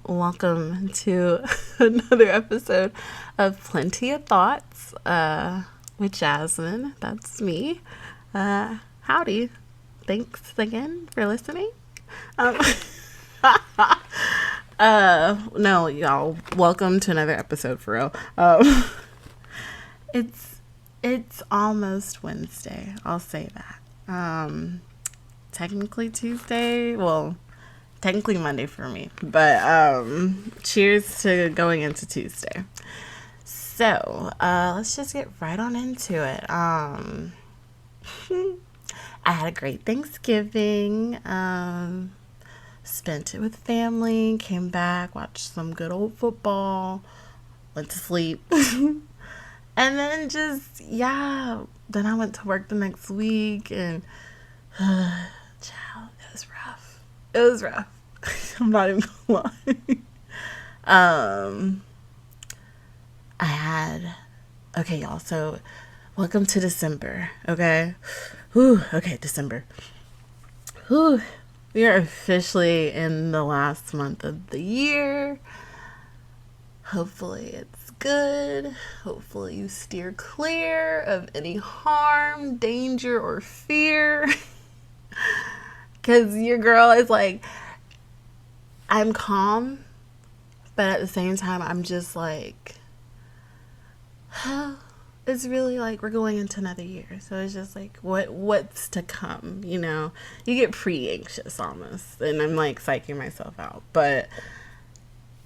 Welcome to another episode of Plenty of Thoughts with Jasmine. That's me. Howdy. Thanks again for listening. Um, no, y'all. Welcome to another episode for real. It's almost Wednesday. I'll say that. Technically Tuesday. Well, technically Monday for me, but cheers to going into Tuesday. So let's just get right on into it. I had a great Thanksgiving. Spent it with family, came back, watched some good old football, went to sleep. And then then I went to work the next week, and child, it was rough. It was rough. I'm not even gonna lie. I had, okay, y'all, so welcome to December, okay? Okay, December. We are officially in the last month of the year. Hopefully it's good. Hopefully you steer clear of any harm, danger, or fear. Because your girl is like, I'm calm, but at the same time, I'm just like, it's really like we're going into another year. So it's just like, what's to come, you know? You get pre-anxious almost, and I'm like psyching myself out. But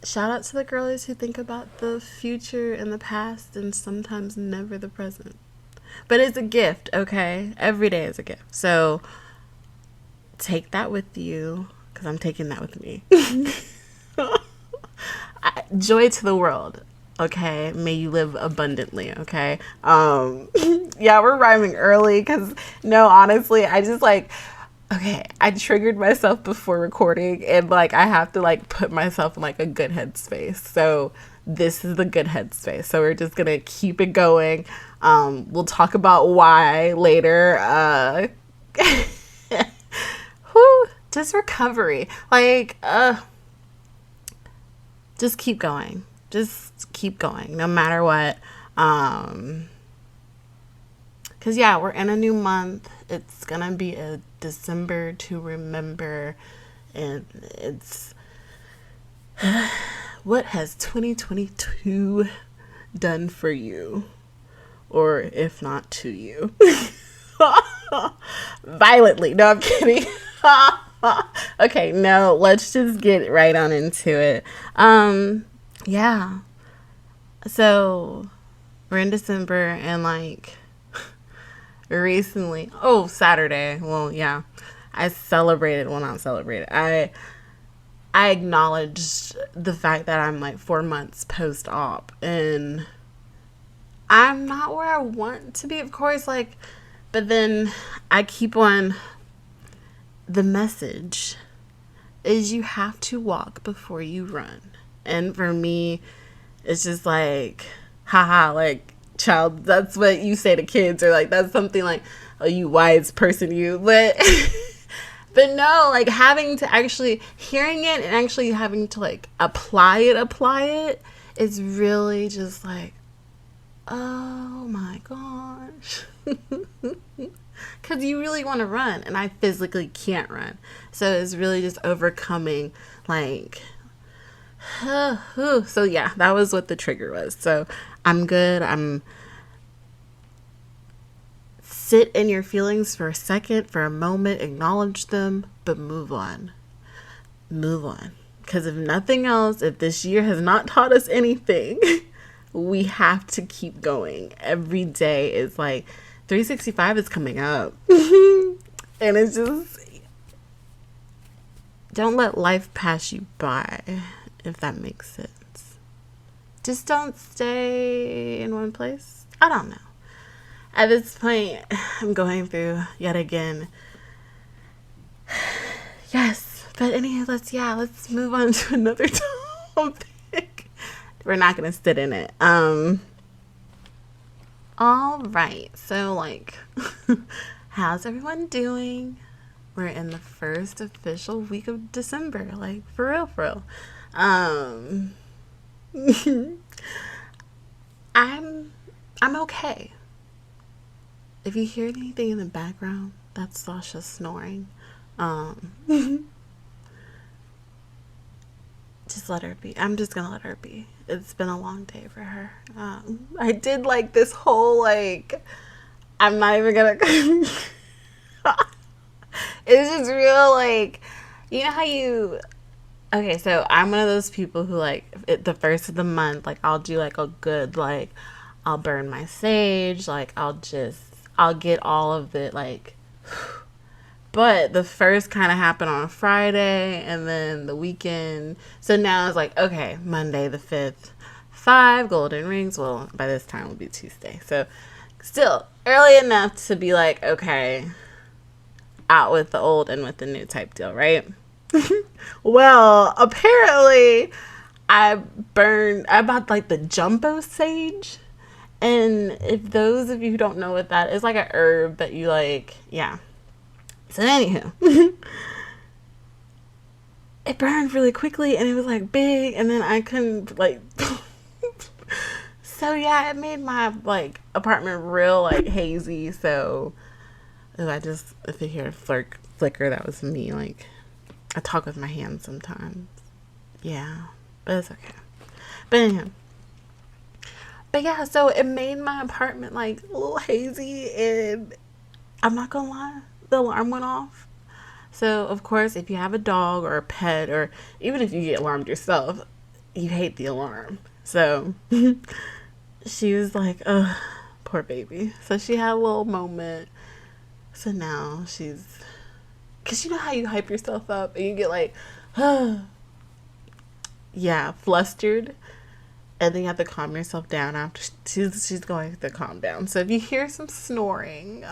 shout out to the girlies who think about the future and the past and sometimes never the present. But it's a gift, okay? Every day is a gift. So take that with you, because I'm taking that with me. Joy to the world, okay? May you live abundantly, okay? Yeah, we're rhyming early because, no, honestly, I just like, okay, I triggered myself before recording, and like I have to like put myself in like a good headspace. So this is the good headspace. So we're just gonna keep it going. We'll talk about why later. Just recovery. Like, just keep going. Just keep going, no matter what. Because, yeah, we're in a new month. It's going to be a December to remember. And it's... what has 2022 done for you? Or if not to you. Violently. No, I'm kidding. Okay, no, let's just get right on into it. Yeah. So we're in December, and like recently, Saturday. Well, yeah. I celebrated, well, not celebrated. I acknowledged the fact that I'm like 4 months post-op, and I'm not where I want to be, of course, like, but then I keep on. The message is you have to walk before you run. And for me, it's just like, haha, like, child, that's what you say to kids, or like, that's something like, oh, you wise person, you. But, but no, like, having to actually, hearing it and actually having to like apply it is really just like, oh my gosh. Because you really want to run, and I physically can't run. So it's really just overcoming, like, so yeah, that was what the trigger was. So I'm good. Sit in your feelings for a second, for a moment, acknowledge them, but move on. Move on. Because if nothing else, if this year has not taught us anything, we have to keep going. Every day is like, 365 is coming up. And it's just, don't let life pass you by, if that makes sense. Just don't stay in one place. I don't know. At this point, I'm going through yet again. Yes, but let's move on to another topic. We're not gonna sit in it. All right, so like, how's everyone doing? We're in the first official week of December. Like, for real, for real. Um, I'm I'm okay. If you hear anything in the background, that's Sasha snoring. Um, just let her be. I'm just gonna let her be. It's been a long day for her. I did like this whole like. I'm not even gonna. It's just real like, you know how you. Okay, so I'm one of those people who like the first of the month, like I'll do like a good like, I'll burn my sage, like I'll get all of it like. But the first kind of happened on a Friday and then the weekend. So now it's like, okay, Monday the 5th, 5 golden rings. Well, by this time it'll be Tuesday. So still early enough to be like, okay, out with the old and with the new type deal, right? Well, apparently I bought like the jumbo sage. And if those of you who don't know what that is, like a herb that you like, yeah. So anywho, it burned really quickly and it was like big and then I couldn't like so yeah, it made my like apartment real like hazy. So if you hear a flicker, that was me. Like I talk with my hands sometimes. Yeah, but it's okay. But anyhow, but yeah, so it made my apartment like a little hazy and I'm not gonna lie, the alarm went off. So, of course, if you have a dog or a pet, or even if you get alarmed yourself, you hate the alarm. So, she was like, ugh, poor baby. So, she had a little moment. So now because you know how you hype yourself up and you get like, yeah, flustered. And then you have to calm yourself down after she's going to calm down. So, if you hear some snoring,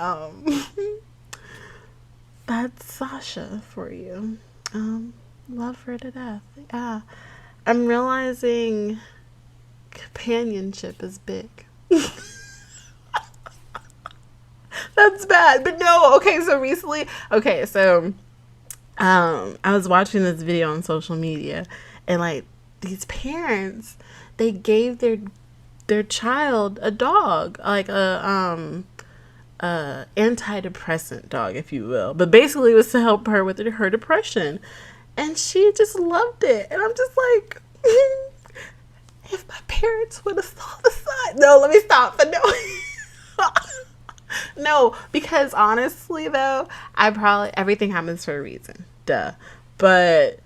that's Sasha for you. Love her to death. Yeah. I'm realizing companionship is big. That's bad. But no, okay, so recently I was watching this video on social media and like these parents, they gave their child a dog, like a antidepressant dog, if you will, but basically it was to help her with her depression, and she just loved it. And I'm just like, if my parents would have saw the sign. No, let me stop. But no, no, because honestly though, everything happens for a reason, duh. But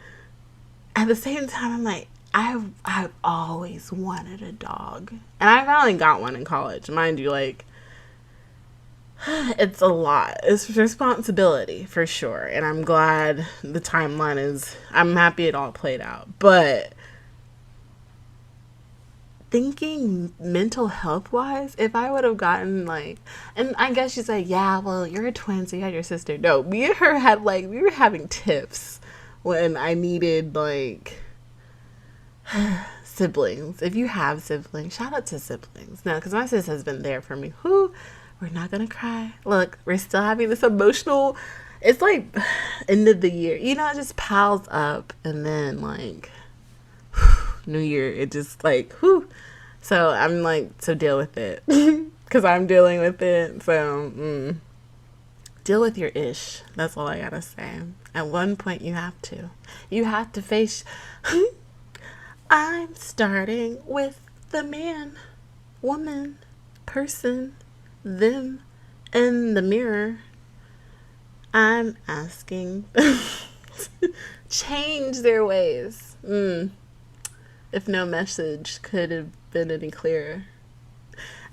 at the same time, I'm like, I've always wanted a dog, and I finally got one in college, mind you. Like, it's a lot. It's responsibility for sure. And I'm glad the timeline I'm happy it all played out. But thinking mental health wise, if I would have gotten like, and I guess you say, yeah, well, you're a twin, so you had your sister. No, me and her had like, we were having tiffs when I needed like siblings. If you have siblings, shout out to siblings. No, because my sis has been there for me. We're not gonna cry. Look, we're still having this emotional, it's like end of the year, you know, it just piles up, and then like New Year, it just like so I'm like, so deal with it. Because I'm dealing with it. So deal with your ish. That's all I gotta say. At one point you have to face I'm starting with the man, woman, person, them in the mirror. I'm asking change their ways. If no message could have been any clearer.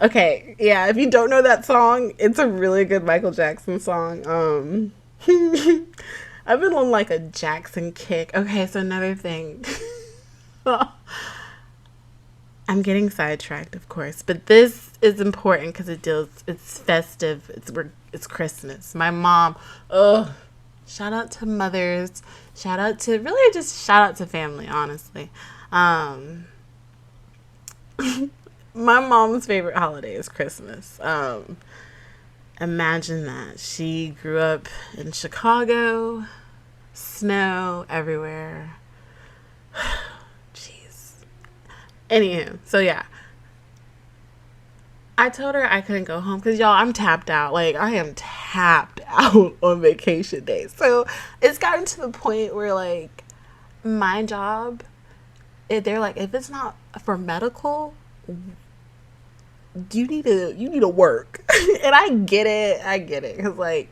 Okay, yeah, if you don't know that song, it's a really good Michael Jackson song. I've been on like a Jackson kick. Okay, so another thing. I'm getting sidetracked, of course, but this is important because it's festive. It's Christmas. My mom, shout out to mothers. Shout out to family, honestly. My mom's favorite holiday is Christmas. Imagine that. She grew up in Chicago, snow everywhere. Jeez. Anywho, so yeah, I told her I couldn't go home because y'all, I'm tapped out. Like, I am tapped out on vacation days. So it's gotten to the point where, like, my job, they're like, if it's not for medical, you need to work. And I get it because, like,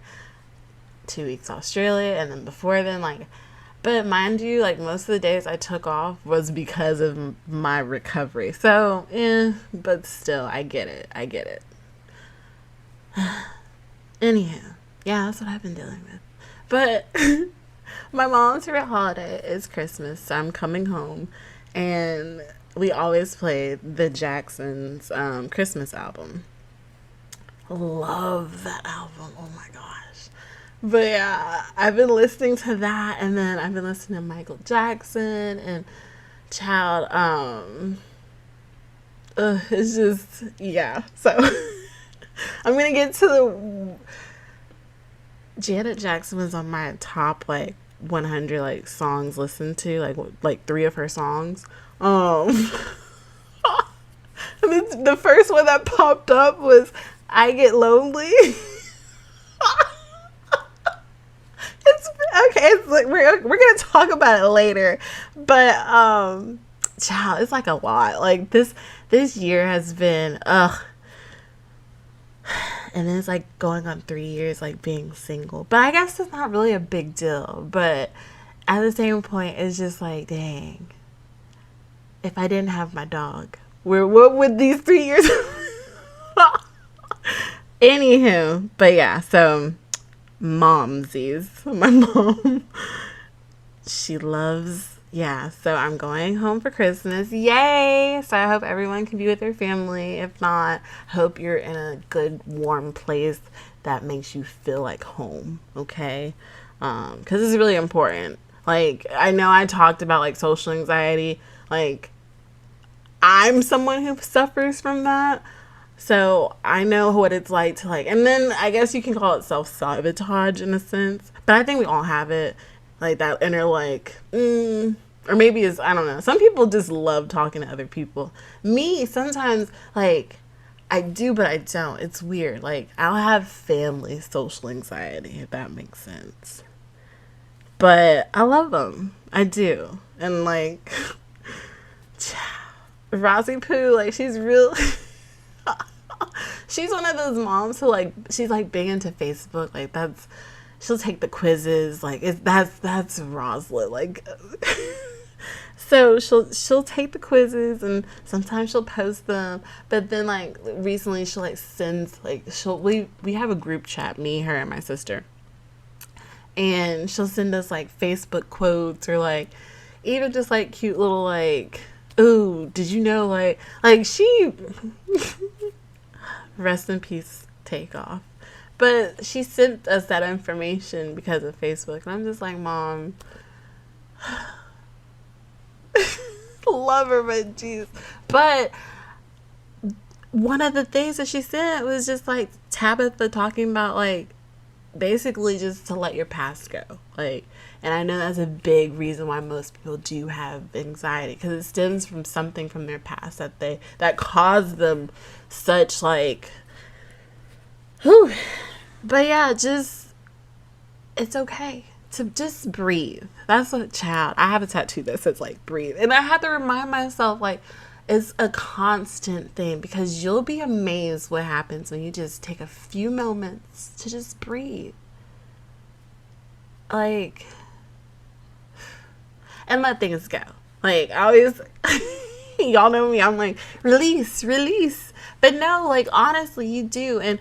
2 weeks Australia, and then before then, like, but mind you, like, most of the days I took off was because of my recovery. So, but still, I get it. Anyhow, yeah, that's what I've been dealing with. But my mom's favorite holiday is Christmas, so I'm coming home, and we always play the Jacksons' Christmas album. Love that album. Oh my gosh. But yeah, I've been listening to that, and then I've been listening to Michael Jackson and Child. It's just, yeah. So I'm gonna get to the Janet Jackson was on my top like 100 like songs listened to, like three of her songs. The first one that popped up was "I Get Lonely." It's okay. It's like we're gonna talk about it later, but child, it's like a lot. Like this year has been and then it's like going on 3 years like being single. But I guess it's not really a big deal. But at the same point, it's just like, dang, if I didn't have my dog, what would these 3 years? Anywho, but yeah, so momsies. My mom, she loves, yeah, so I'm going home for Christmas. Yay! So I hope everyone can be with their family. If not, hope you're in a good, warm place that makes you feel like home, okay? Because it's really important. Like, I know I talked about, like, social anxiety. Like, I'm someone who suffers from that. So I know what it's like to, like, and then I guess you can call it self-sabotage in a sense. But I think we all have it. Like that inner, like, or maybe it's, I don't know. Some people just love talking to other people. Me, sometimes, like, I do, but I don't. It's weird. Like, I'll have family social anxiety, if that makes sense. But I love them. I do. And, like, Rosie Poo, like, she's real. She's one of those moms who, like, she's like big into Facebook. Like, she'll take the quizzes. Like, that's Rosalind. Like, so she'll take the quizzes, and sometimes she'll post them. But then, like, recently she'll like send, like, we have a group chat, me, her, and my sister, and she'll send us like Facebook quotes, or like even just like cute little, like, ooh, did you know, like she rest in peace, Takeoff. But she sent us that information because of Facebook. And I'm just like, Mom, love her, but jeez. But one of the things that she sent was just like Tabitha talking about, like, basically just to let your past go. Like, and I know that's a big reason why most people do have anxiety, because it stems from something from their past that caused them such, like, whew. But yeah, just, it's okay to just breathe. That's a child. I have a tattoo that says, like, breathe. And I have to remind myself, like, it's a constant thing, because you'll be amazed what happens when you just take a few moments to just breathe. Like, and let things go. Like, I always, y'all know me, I'm like, release. But no, like, honestly, you do. And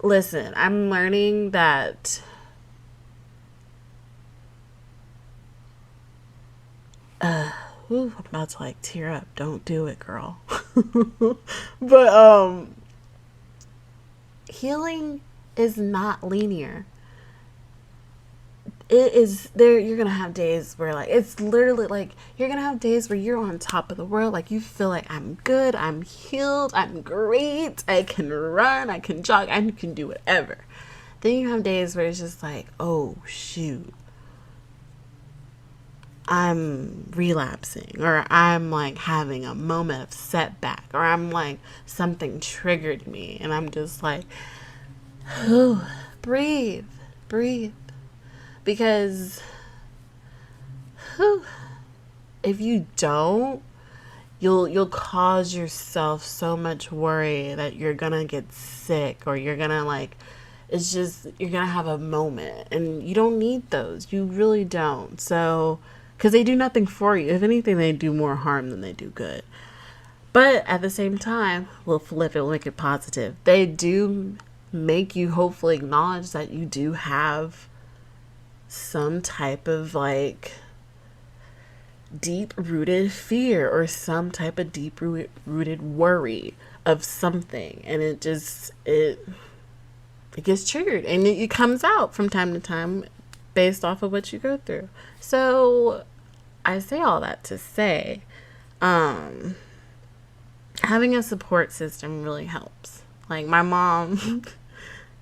listen, I'm learning that I'm about to like tear up. Don't do it, girl. But healing is not linear. it is there. You're gonna have days where like it's literally like you're gonna have days where you're on top of the world, like you feel like I'm good, I'm healed, I'm great, I can run, I can jog, I can do whatever. Then you have days where it's just like, oh shoot, I'm relapsing, or I'm like having a moment of setback, or I'm like something triggered me and I'm just like, oh, breathe, breathe. Because whew, if you don't, you'll cause yourself so much worry that you're gonna get sick, or you're gonna like, it's just, you're gonna have a moment, and you don't need those. You really don't. So, because they do nothing for you. If anything, they do more harm than they do good. But at the same time, we'll flip it, we'll make it positive. They do make you hopefully acknowledge that you do have some type of like deep rooted fear, or some type of deep rooted worry of something, and it gets triggered, and it comes out from time to time based off of what you go through. So I say all that to say, having a support system really helps. Like my mom,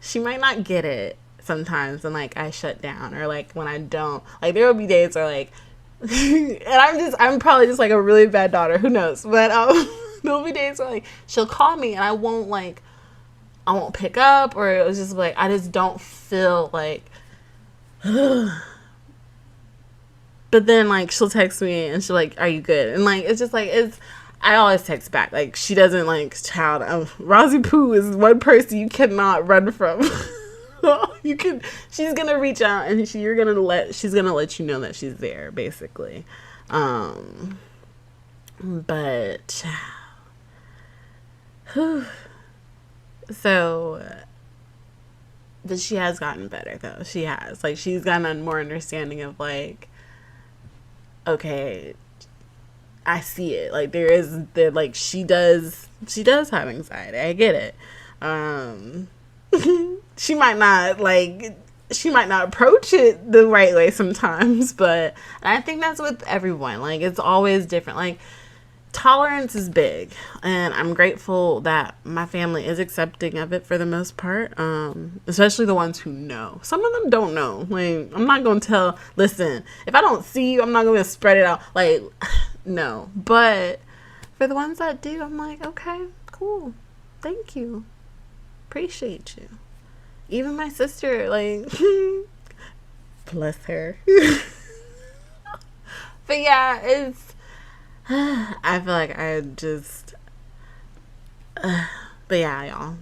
she might not get it sometimes, and like I shut down, or like when I don't, like there will be days where like and I'm probably just like a really bad daughter, who knows, but there'll be days where like she'll call me and I won't pick up, or it was just like I just don't feel like but then like she'll text me and she'll like, are you good? And like it's just like, it's, I always text back. Like she doesn't like, child, Rosie Poo is one person you cannot run from. You can, she's gonna reach out, and she's gonna let you know that she's there, basically. But so, but she has gotten better though. She has, like, she's gotten a more understanding of like, okay, I see it. Like like she does have anxiety. I get it. She might not approach it the right way sometimes, but I think that's with everyone. Like it's always different. Like tolerance is big, and I'm grateful that my family is accepting of it for the most part. Especially the ones who know. Some of them don't know. Like I'm not gonna tell. Listen, if I don't see you, I'm not gonna spread it out. Like no, but for the ones that do, I'm like, okay, cool, thank you, appreciate you. Even my sister, like, bless her. But yeah, it's, I feel like I just, but yeah, y'all,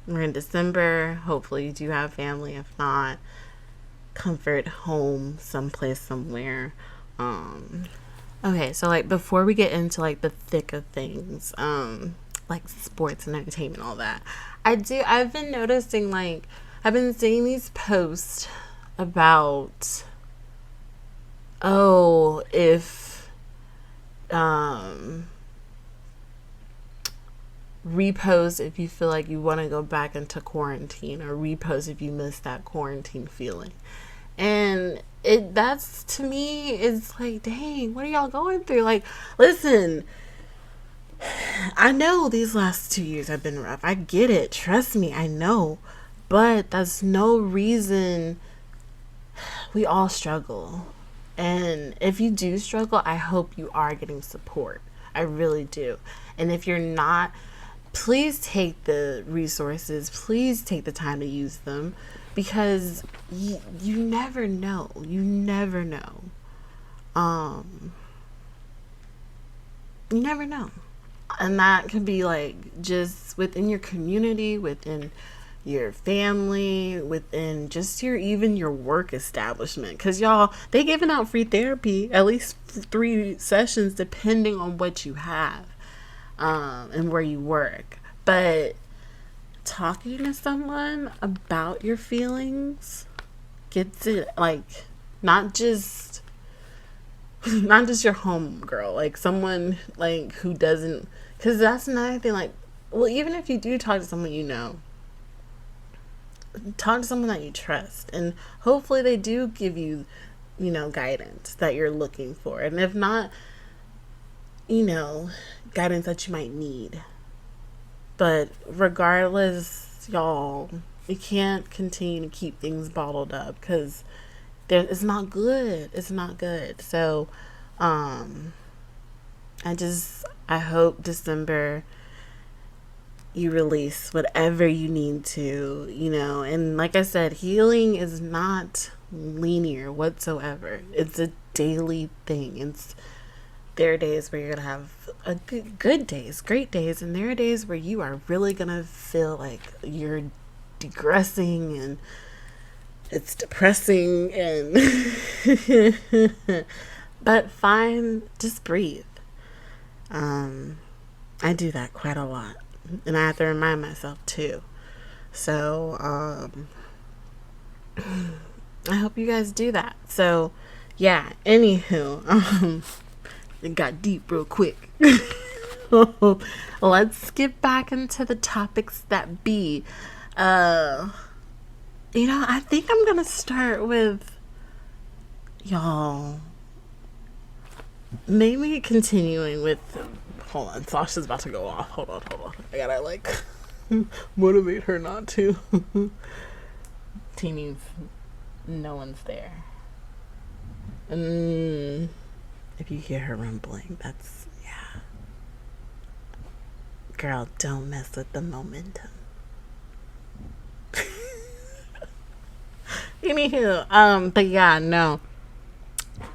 we're in December. Hopefully you do have family. If not, comfort home, someplace, somewhere. Okay, so like before we get into like the thick of things, like sports and entertainment, all that, I've been noticing, like, I've been seeing these posts about, oh, if, repost if you feel like you want to go back into quarantine, or repost if you miss that quarantine feeling. And that's, to me, is like, dang, what are y'all going through? Like, listen, I know these last 2 years have been rough. I get it. Trust me, I know. But that's no reason. We all struggle. And if you do struggle, I hope you are getting support. I really do. And if you're not, please take the resources. Please take the time to use them. Because you never know. You never know. You never know. And that could be like just within your community, within your family, within just even your work establishment. Because y'all, they giving out free therapy, at least 3 sessions, depending on what you have and where you work. But talking to someone about your feelings gets it, like, not just your home girl, like someone like who doesn't, because that's another thing. Like, well, even if you do talk to someone, talk to someone that you trust, and hopefully they do give you, guidance that you're looking for. And if not, guidance that you might need. But regardless, y'all, you can't continue to keep things bottled up, because it's not good. It's not good. So, I hope December you release whatever you need to, and like I said, healing is not linear whatsoever. It's a daily thing. There are days where you're gonna have good days, great days, and there are days where you are really gonna feel like you're digressing and it's depressing, and but just breathe. I do that quite a lot, and I have to remind myself too. So I hope you guys do that. So yeah, anywho, it got deep real quick. Let's get back into the topics that be. I think I'm gonna start with, y'all, maybe continuing with, hold on, Sasha's about to go off. Hold on. I gotta motivate her not to. Teenies, no one's there. If you hear her rumbling, that's, yeah. Girl, don't mess with the momentum. Anywho, but yeah, no.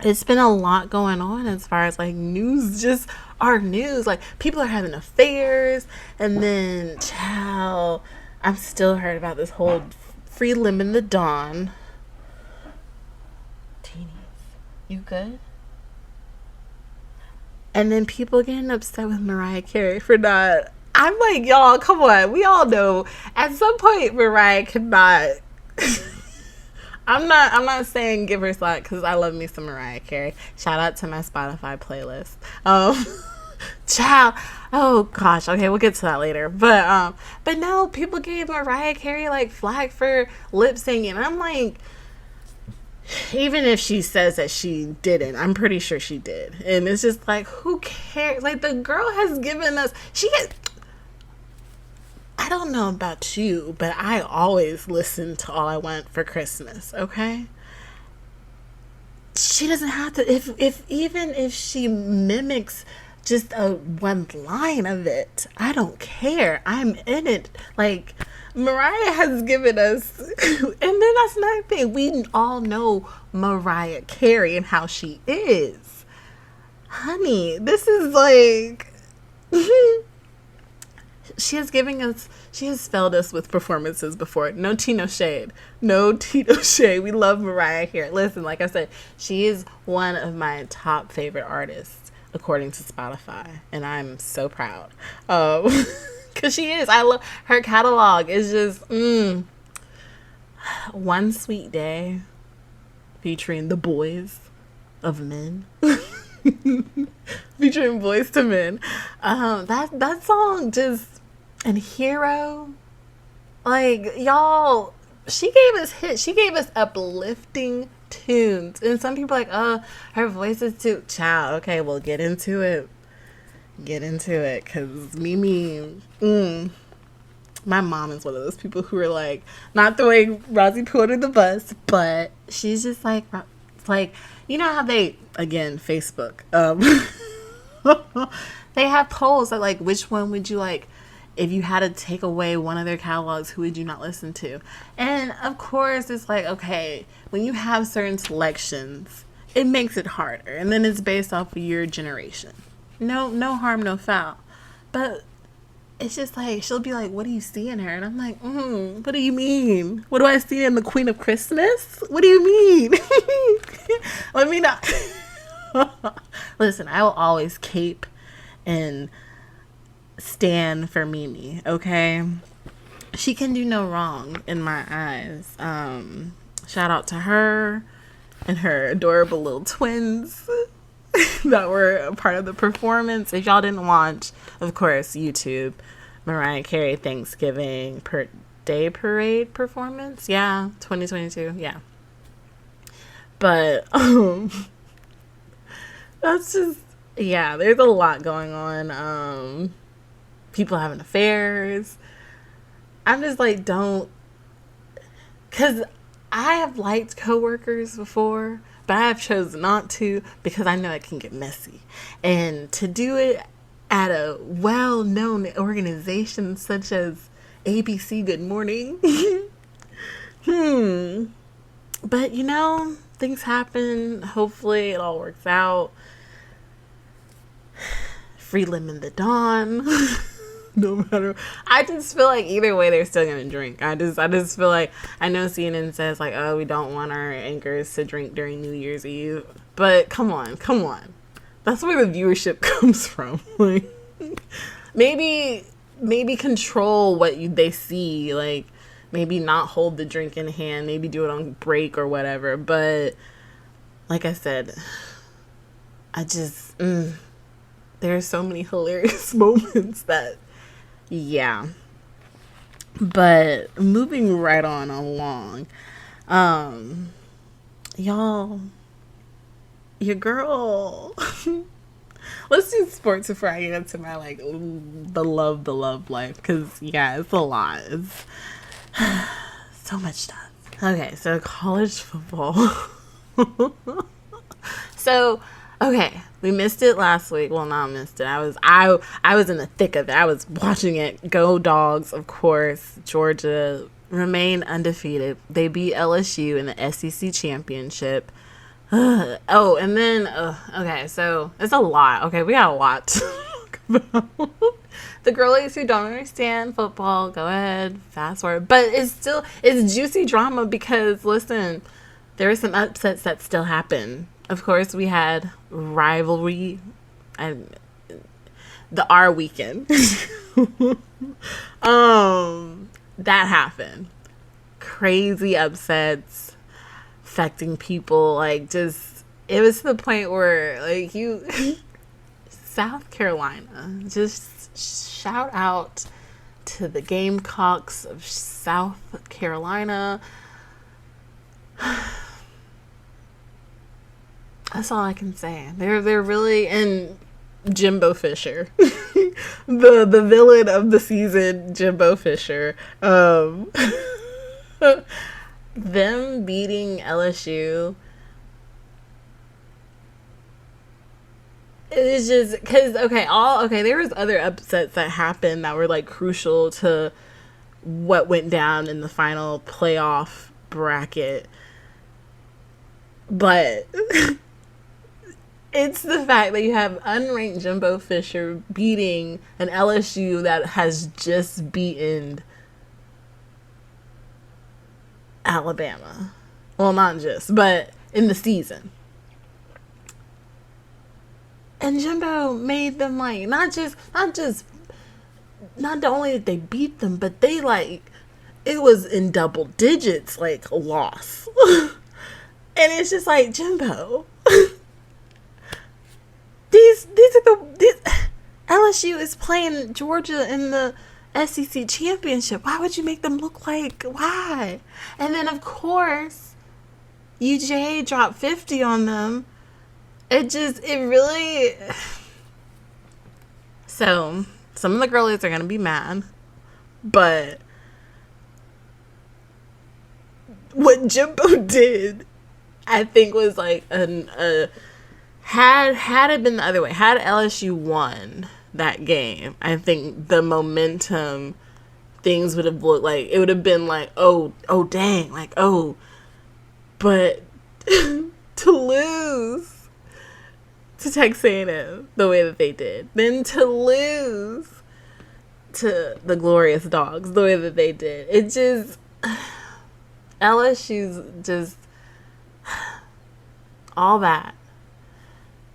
It's been a lot going on as far as news, just our news. People are having affairs, and then, child, I'm still heard about this whole free lemon the Dawn. Teenies, you good? And then people getting upset with Mariah Carey for not. I'm like, y'all, come on. We all know at some point Mariah could not. I'm not saying give her slack, because I love me some Mariah Carey. Shout out to my Spotify playlist. Child, oh gosh, okay, we'll get to that later. But no, people gave Mariah Carey flag for lip singing. I'm like, even if she says that she didn't, I'm pretty sure she did. And it's just who cares? The girl has given us, I don't know about you, but I always listen to All I Want for Christmas, okay? She doesn't have to, even if she mimics just one line of it, I don't care. I'm in it. Mariah has given us, and then that's another thing. We all know Mariah Carey and how she is. Honey, this is she has failed us with performances before. No tea, no shade. No tea, no shade. We love Mariah here. Listen, like I said, she is one of my top favorite artists, according to Spotify. And I'm so proud. Because she is. I love her catalog. Is just, One Sweet Day, featuring the boys of men. Featuring Boys to Men. That song just, and Hero, y'all, she gave us hits. She gave us uplifting tunes. And some people are her voice is too, child. Okay, well, get into it. Because Mimi, my mom is one of those people who are not throwing Rosie Poo under the bus, but she's just you know how they, again, Facebook, they have polls that which one would you if you had to take away one of their catalogs, who would you not listen to? And of course it's okay, when you have certain selections, it makes it harder, and then it's based off of your generation. No harm, no foul. But it's just she'll be what do you see in her? And I'm what do you mean? What do I see in the Queen of Christmas? What do you mean? Let me not. Listen, I will always cape and stand for Mimi, okay? She can do no wrong in my eyes. Shout out to her and her adorable little twins that were a part of the performance. If y'all didn't watch, of course, YouTube, Mariah Carey Thanksgiving Day Parade performance. Yeah, 2022. Yeah. But that's just, yeah, there's a lot going on. People having affairs. I'm just like, don't, because I have liked coworkers before, but I have chosen not to because I know it can get messy. And to do it at a well-known organization such as ABC Good Morning, But things happen. Hopefully, it all works out. Free lemon the dawn. No matter, I just feel like either way they're still gonna drink. I just feel like, I know CNN says like, oh, we don't want our anchors to drink during New Year's Eve, but come on, that's where the viewership comes from. Like, maybe control what they see, like maybe not hold the drink in hand, maybe do it on break or whatever. But like I said, I just there are so many hilarious moments that, yeah. But moving right on along, y'all, your girl. Let's do sports before I get into my like the love life, because yeah, it's a lot. It's so much stuff. Okay, so college football. So, okay, we missed it last week. Well, not missed it. I was in the thick of it. I was watching it. Go Dogs, of course. Georgia remain undefeated. They beat LSU in the SEC championship. Oh, and then okay, so it's a lot. Okay, we got a lot to talk about. The girlies who don't understand football, go ahead, fast forward. But it's juicy drama because, listen, there are some upsets that still happen. Of course, we had rivalry and the R weekend. That happened. Crazy upsets affecting people. Like, just, it was to the point where, like, South Carolina, just shout out to the Gamecocks of South Carolina. That's all I can say. They're really, and Jimbo Fisher, the villain of the season, Jimbo Fisher. Them beating LSU. It was just because there was other upsets that happened that were like crucial to what went down in the final playoff bracket, but it's the fact that you have unranked Jimbo Fisher beating an LSU that has just beaten Alabama. Well, not just, but in the season. And Jimbo made them like not only did they beat them, but they like, it was in double digits, like a loss. And it's just like, Jimbo, these LSU is playing Georgia in the SEC championship. Why would you make them look like, why? And then of course UGA dropped 50 on them. It really. So some of the girlies are gonna be mad, but what Jimbo did, I think, was like had it been the other way, had LSU won that game, I think the momentum, things would have looked like, it would have been like, oh dang, like, oh, but to lose to Texas A&M the way that they did, then to lose to the glorious Dogs the way that they did, it just, LSU's just all that,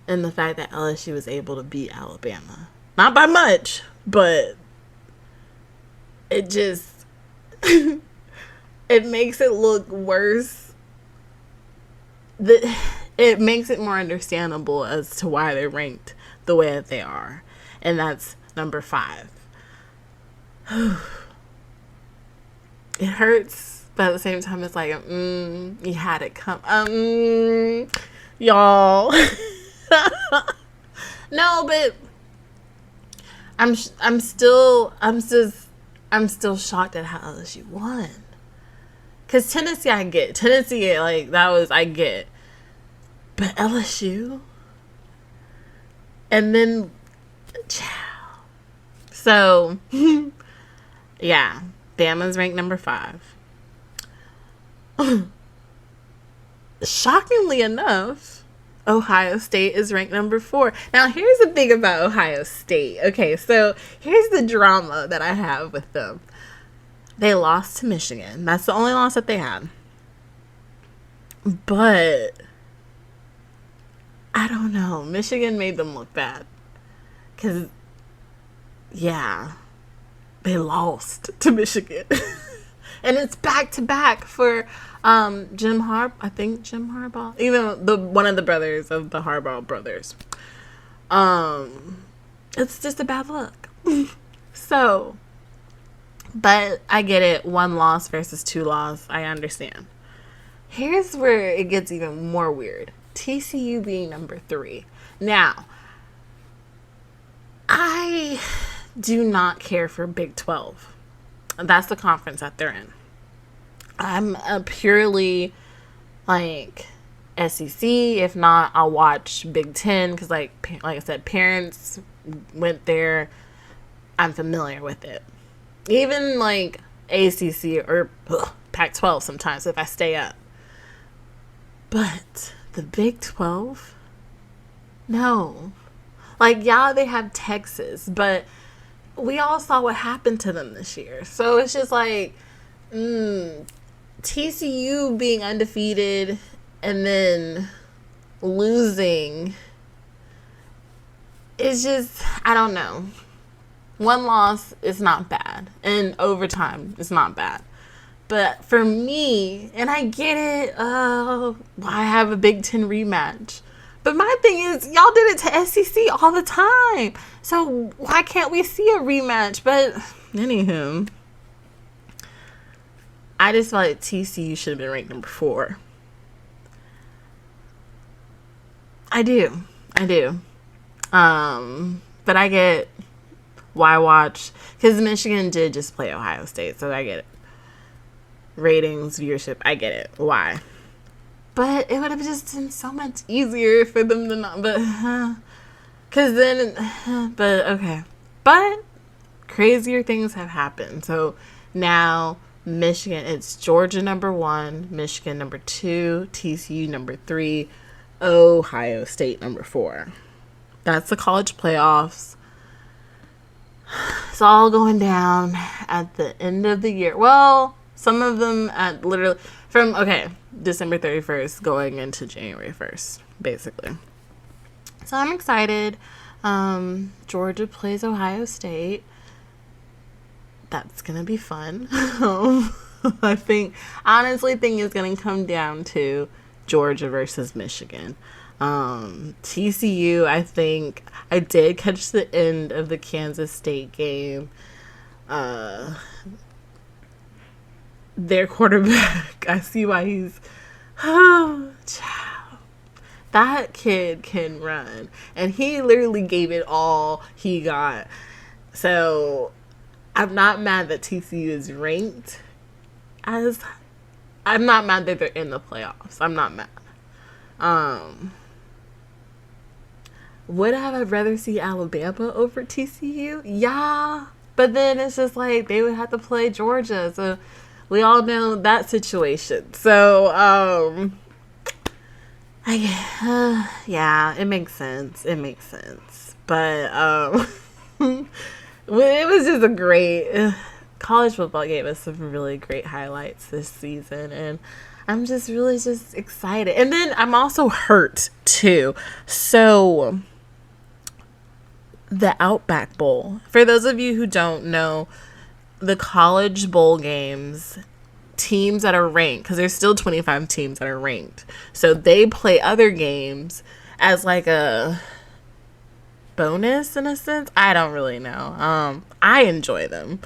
and the fact that LSU was able to beat Alabama, not by much, but it just it makes it look worse. It makes it more understandable as to why they're ranked the way that they are, and that's number 5. it hurts, but at the same time, it's like, you had it come. Y'all. No, but I'm still shocked at how LSU won. Cause Tennessee, I get Tennessee, like that was I get, but LSU, and then, ciao. So, yeah, Bama's ranked number 5. Shockingly enough, Ohio State is ranked number 4. Now, here's the thing about Ohio State. Okay, so here's the drama that I have with them. They lost to Michigan. That's the only loss that they had. But I don't know. Michigan made them look bad. Because, yeah, they lost to Michigan. And it's back-to-back for Jim Harbaugh. Even one of the brothers of the Harbaugh brothers. It's just a bad look. So, but I get it. 1 loss versus 2 loss. I understand. Here's where it gets even more weird. TCU being number 3. Now, I do not care for Big 12. That's the conference that they're in. I'm a purely, like, SEC. If not, I'll watch Big 10 because, like I said, parents went there. I'm familiar with it. Even, like, ACC or Pac-12 sometimes if I stay up. But the Big 12? No. Like, yeah, they have Texas, but we all saw what happened to them this year. So it's just like, TCU being undefeated and then losing is just, I don't know. 1 loss is not bad. And overtime is not bad. But for me, and I get it, I have a Big 10 rematch. But my thing is, y'all did it to SEC all the time. So why can't we see a rematch? But anywho, I just felt like TCU should have been ranked number 4. I do. But I get why watch. Because Michigan did just play Ohio State, so I get it. Ratings, viewership, I get it. Why? But it would have just been so much easier for them to not, but, because then, but, okay. But crazier things have happened. So now Michigan, it's Georgia number 1, Michigan number 2, TCU number 3, Ohio State number 4. That's the college playoffs. It's all going down at the end of the year. Well, some of them at literally from, December 31st going into January 1st, basically. So I'm excited. Georgia plays Ohio State. That's going to be fun. Honestly think it's going to come down to Georgia versus Michigan. TCU, I think I did catch the end of the Kansas State game. Their quarterback, I see why he's, that kid can run. And he literally gave it all he got. So I'm not mad that TCU is ranked I'm not mad that they're in the playoffs. I'm not mad. Would I rather see Alabama over TCU? Yeah. But then it's just like they would have to play Georgia. So we all know that situation. So, yeah, it makes sense. But, it was just a great, college football gave us some really great highlights this season. And I'm just really just excited. And then I'm also hurt too. So the Outback Bowl, for those of you who don't know, the college bowl games, teams that are ranked, because there's still 25 teams that are ranked, so they play other games as like a bonus in a sense. I don't really know. I enjoy them.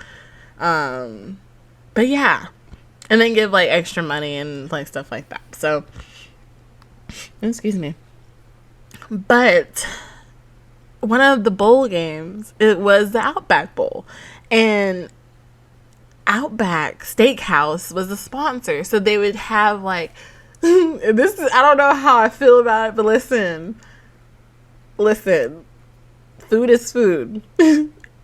But yeah, and then give like extra money and like stuff like that. So, excuse me. But one of the bowl games, it was the Outback Bowl, and Outback Steakhouse was the sponsor. So they would have like this is, I don't know how I feel about it, but listen. Food is food.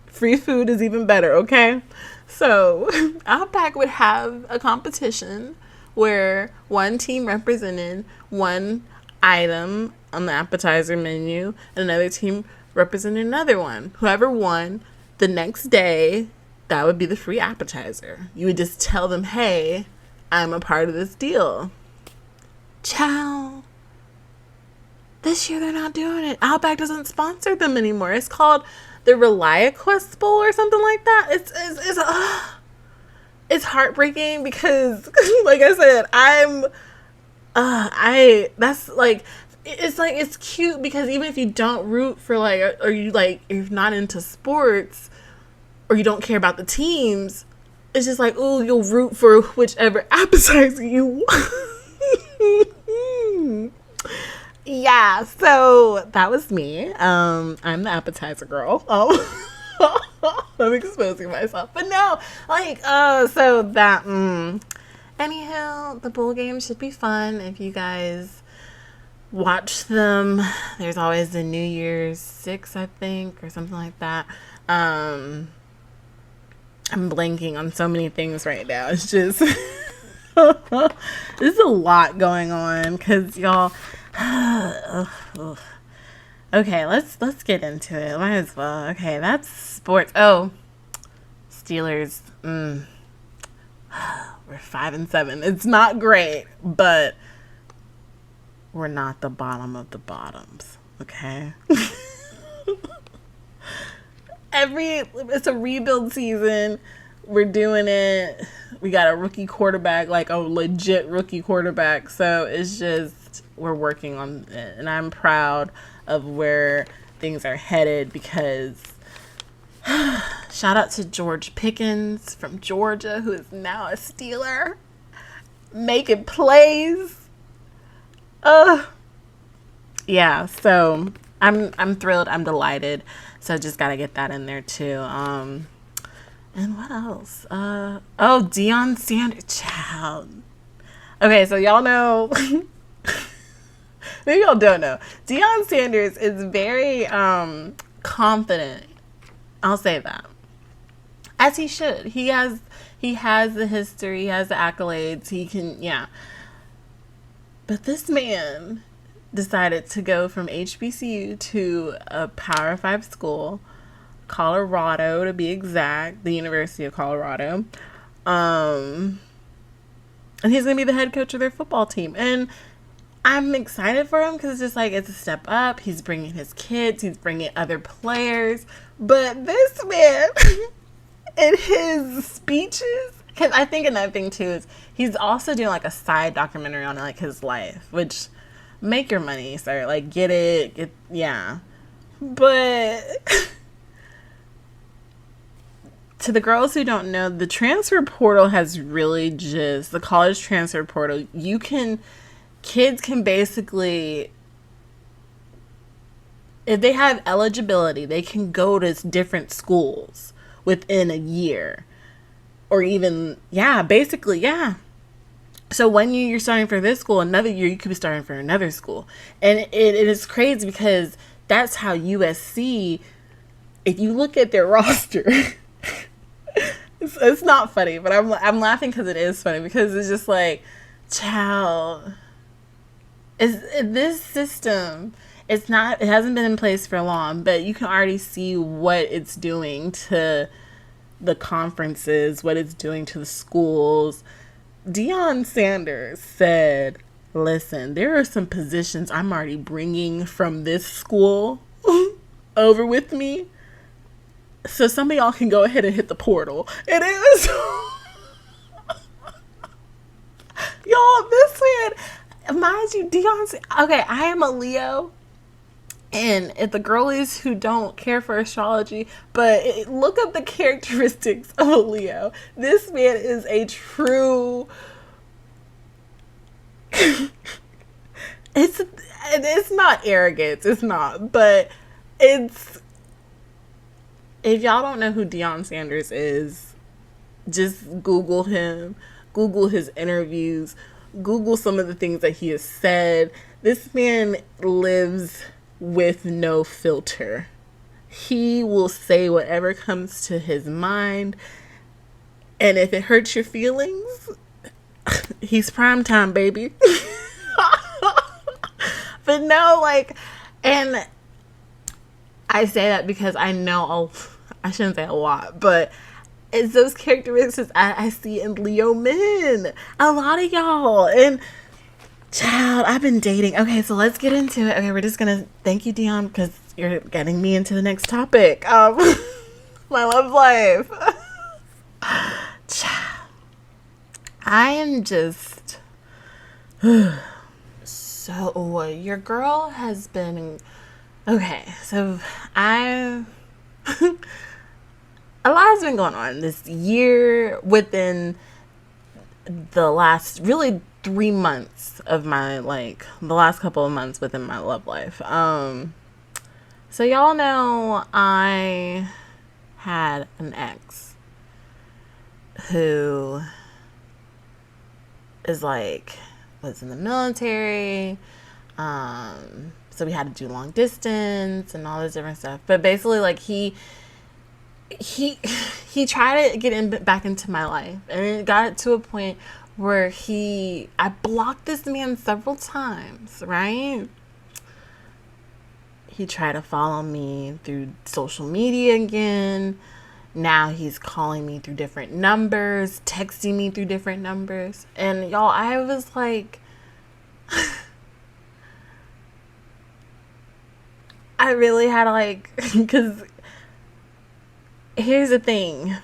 Free food is even better, okay? So, Outback would have a competition where one team represented one item on the appetizer menu and another team represented another one. Whoever won the next day, that would be the free appetizer. You would just tell them, hey, I'm a part of this deal. Ciao. This year they're not doing it. Outback doesn't sponsor them anymore. It's called the ReliaQuest Bowl or something like that. It's heartbreaking because, like I said, that's like, it's cute because even if you don't root for like, or you like, if you're not into sports or you don't care about the teams, it's just like, oh, you'll root for whichever appetizer you want. Yeah, so that was me. I'm the appetizer girl. I'm exposing myself. But no, like, so that, anyhow, the bowl game should be fun if you guys watch them. There's always the New Year's 6, I think, or something like that. I'm blanking on so many things right now. It's just, there's a lot going on, because y'all, okay, let's get into it. Might as well. Okay, that's sports. Oh, Steelers. We're 5-7. It's not great, but we're not the bottom of the bottoms. Okay. It's a rebuild season. We're doing it. We got a rookie quarterback, like a legit rookie quarterback. So it's just, we're working on it, and I'm proud of where things are headed because shout out to George Pickens from Georgia, who is now a Steeler, making plays. Yeah, so I'm thrilled, I'm delighted. So just gotta get that in there too. And what else? Deion Sanders, child. Okay, so y'all know. Maybe y'all don't know. Deion Sanders is very confident. I'll say that. As he should. He has the history, he has the accolades, he can, yeah. But this man decided to go from HBCU to a Power 5 school, Colorado to be exact, the University of Colorado. And he's going to be the head coach of their football team. And I'm excited for him because it's just like, it's a step up. He's bringing his kids. He's bringing other players. But this man, in his speeches, because I think another thing too is he's also doing like a side documentary on like his life, which make your money, sir. Like, get it, yeah. But to the girls who don't know, the transfer portal has really just, the college transfer portal, kids can basically, if they have eligibility, they can go to different schools within a year. Or even, yeah, basically, yeah. So one year you're starting for this school, another year you could be starting for another school. And it is crazy because that's how USC, if you look at their roster, it's not funny, but I'm laughing because it is funny, because it's just like, child, this system, it hasn't been in place for long, but you can already see what it's doing to the conferences, what it's doing to the schools. Deion Sanders said, listen, there are some positions I'm already bringing from this school over with me, so some of y'all can go ahead and hit the portal. And it was y'all, this man, mind you, Deion, okay, I am a Leo, And if the girlies who don't care for astrology, but look up the characteristics of a Leo. This man is a true. It's not arrogance. It's not, but it's. If y'all don't know who Deion Sanders is, just Google him. Google his interviews. Google some of the things that he has said. This man lives with no filter. He will say whatever comes to his mind. And if it hurts your feelings, he's prime time, baby. But no, like, and I say that because I know, I shouldn't say a lot, but it's those characteristics I see in Leo men. A lot of y'all. And child, I've been dating. Okay, so let's get into it. Okay, we're just gonna thank you, Dion, because you're getting me into the next topic. My love life. Child, I am just so your girl has been okay. So I a lot has been going on this year within the last really 3 months of my, like, the last couple of months within my love life. So y'all know I had an ex who is like, was in the military. So we had to do long distance and all this different stuff. But basically, like, he tried to get back into my life, and it got to a point where I blocked this man several times, right? He tried to follow me through social media again. Now he's calling me through different numbers, texting me through different numbers. And y'all, I was like, I really had to, like, because here's the thing.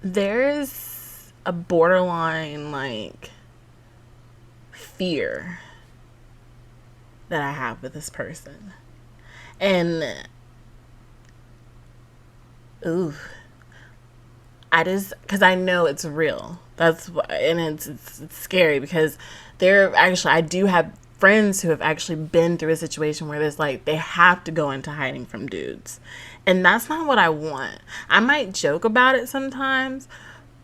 There's a borderline, like, fear that I have with this person. And, because I know it's real. That's why, and it's scary because I do have friends who have actually been through a situation where there's like, they have to go into hiding from dudes. And that's not what I want. I might joke about it sometimes,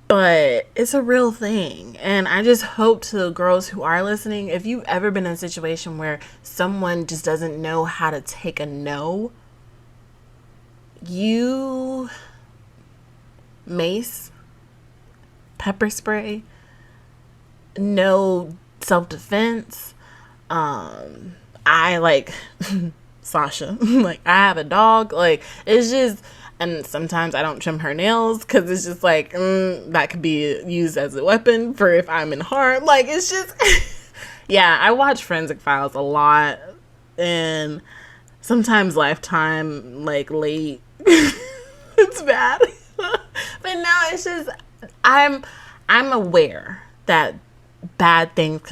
but it's a real thing. And I just hope to the girls who are listening, if you've ever been in a situation where someone just doesn't know how to take a no, you mace, pepper spray, no self-defense. I like Sasha. Like, I have a dog. Like, it's just, and sometimes I don't trim her nails because it's just like, that could be used as a weapon for if I'm in harm. Like, it's just, yeah, I watch Forensic Files a lot, and sometimes Lifetime, like, late. It's bad. But now it's just, I'm aware that bad things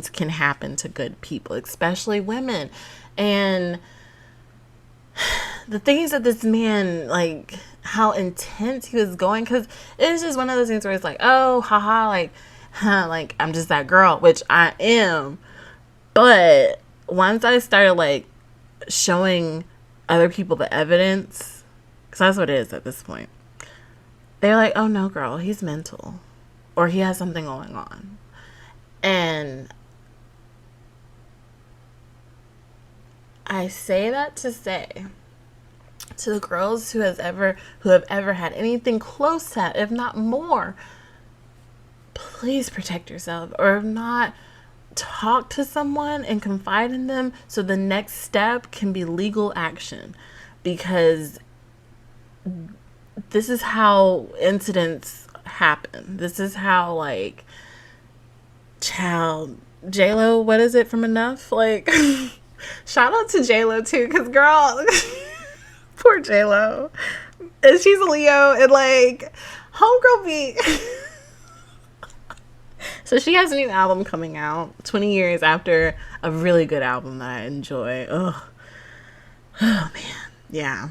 can happen to good people, especially women. And the things that this man, like, how intense he was going, because it's just one of those things where it's like, oh, haha, like, like, I'm just that girl, which I am. But once I started, like, showing other people the evidence, because that's what it is at this point, they're like, oh no, girl, he's mental, or he has something going on. And I say that to say to the girls who have ever had anything close to that, if not more, please protect yourself, or if not, talk to someone and confide in them so the next step can be legal action, because this is how incidents happen. This is how, like, child, J-Lo, what is it from Enough? Like, shout out to J-Lo too, because girl, poor J-Lo, and she's a Leo, and like, homegirl be So she has a new album coming out 20 years after a really good album that I enjoy. Oh man. Yeah.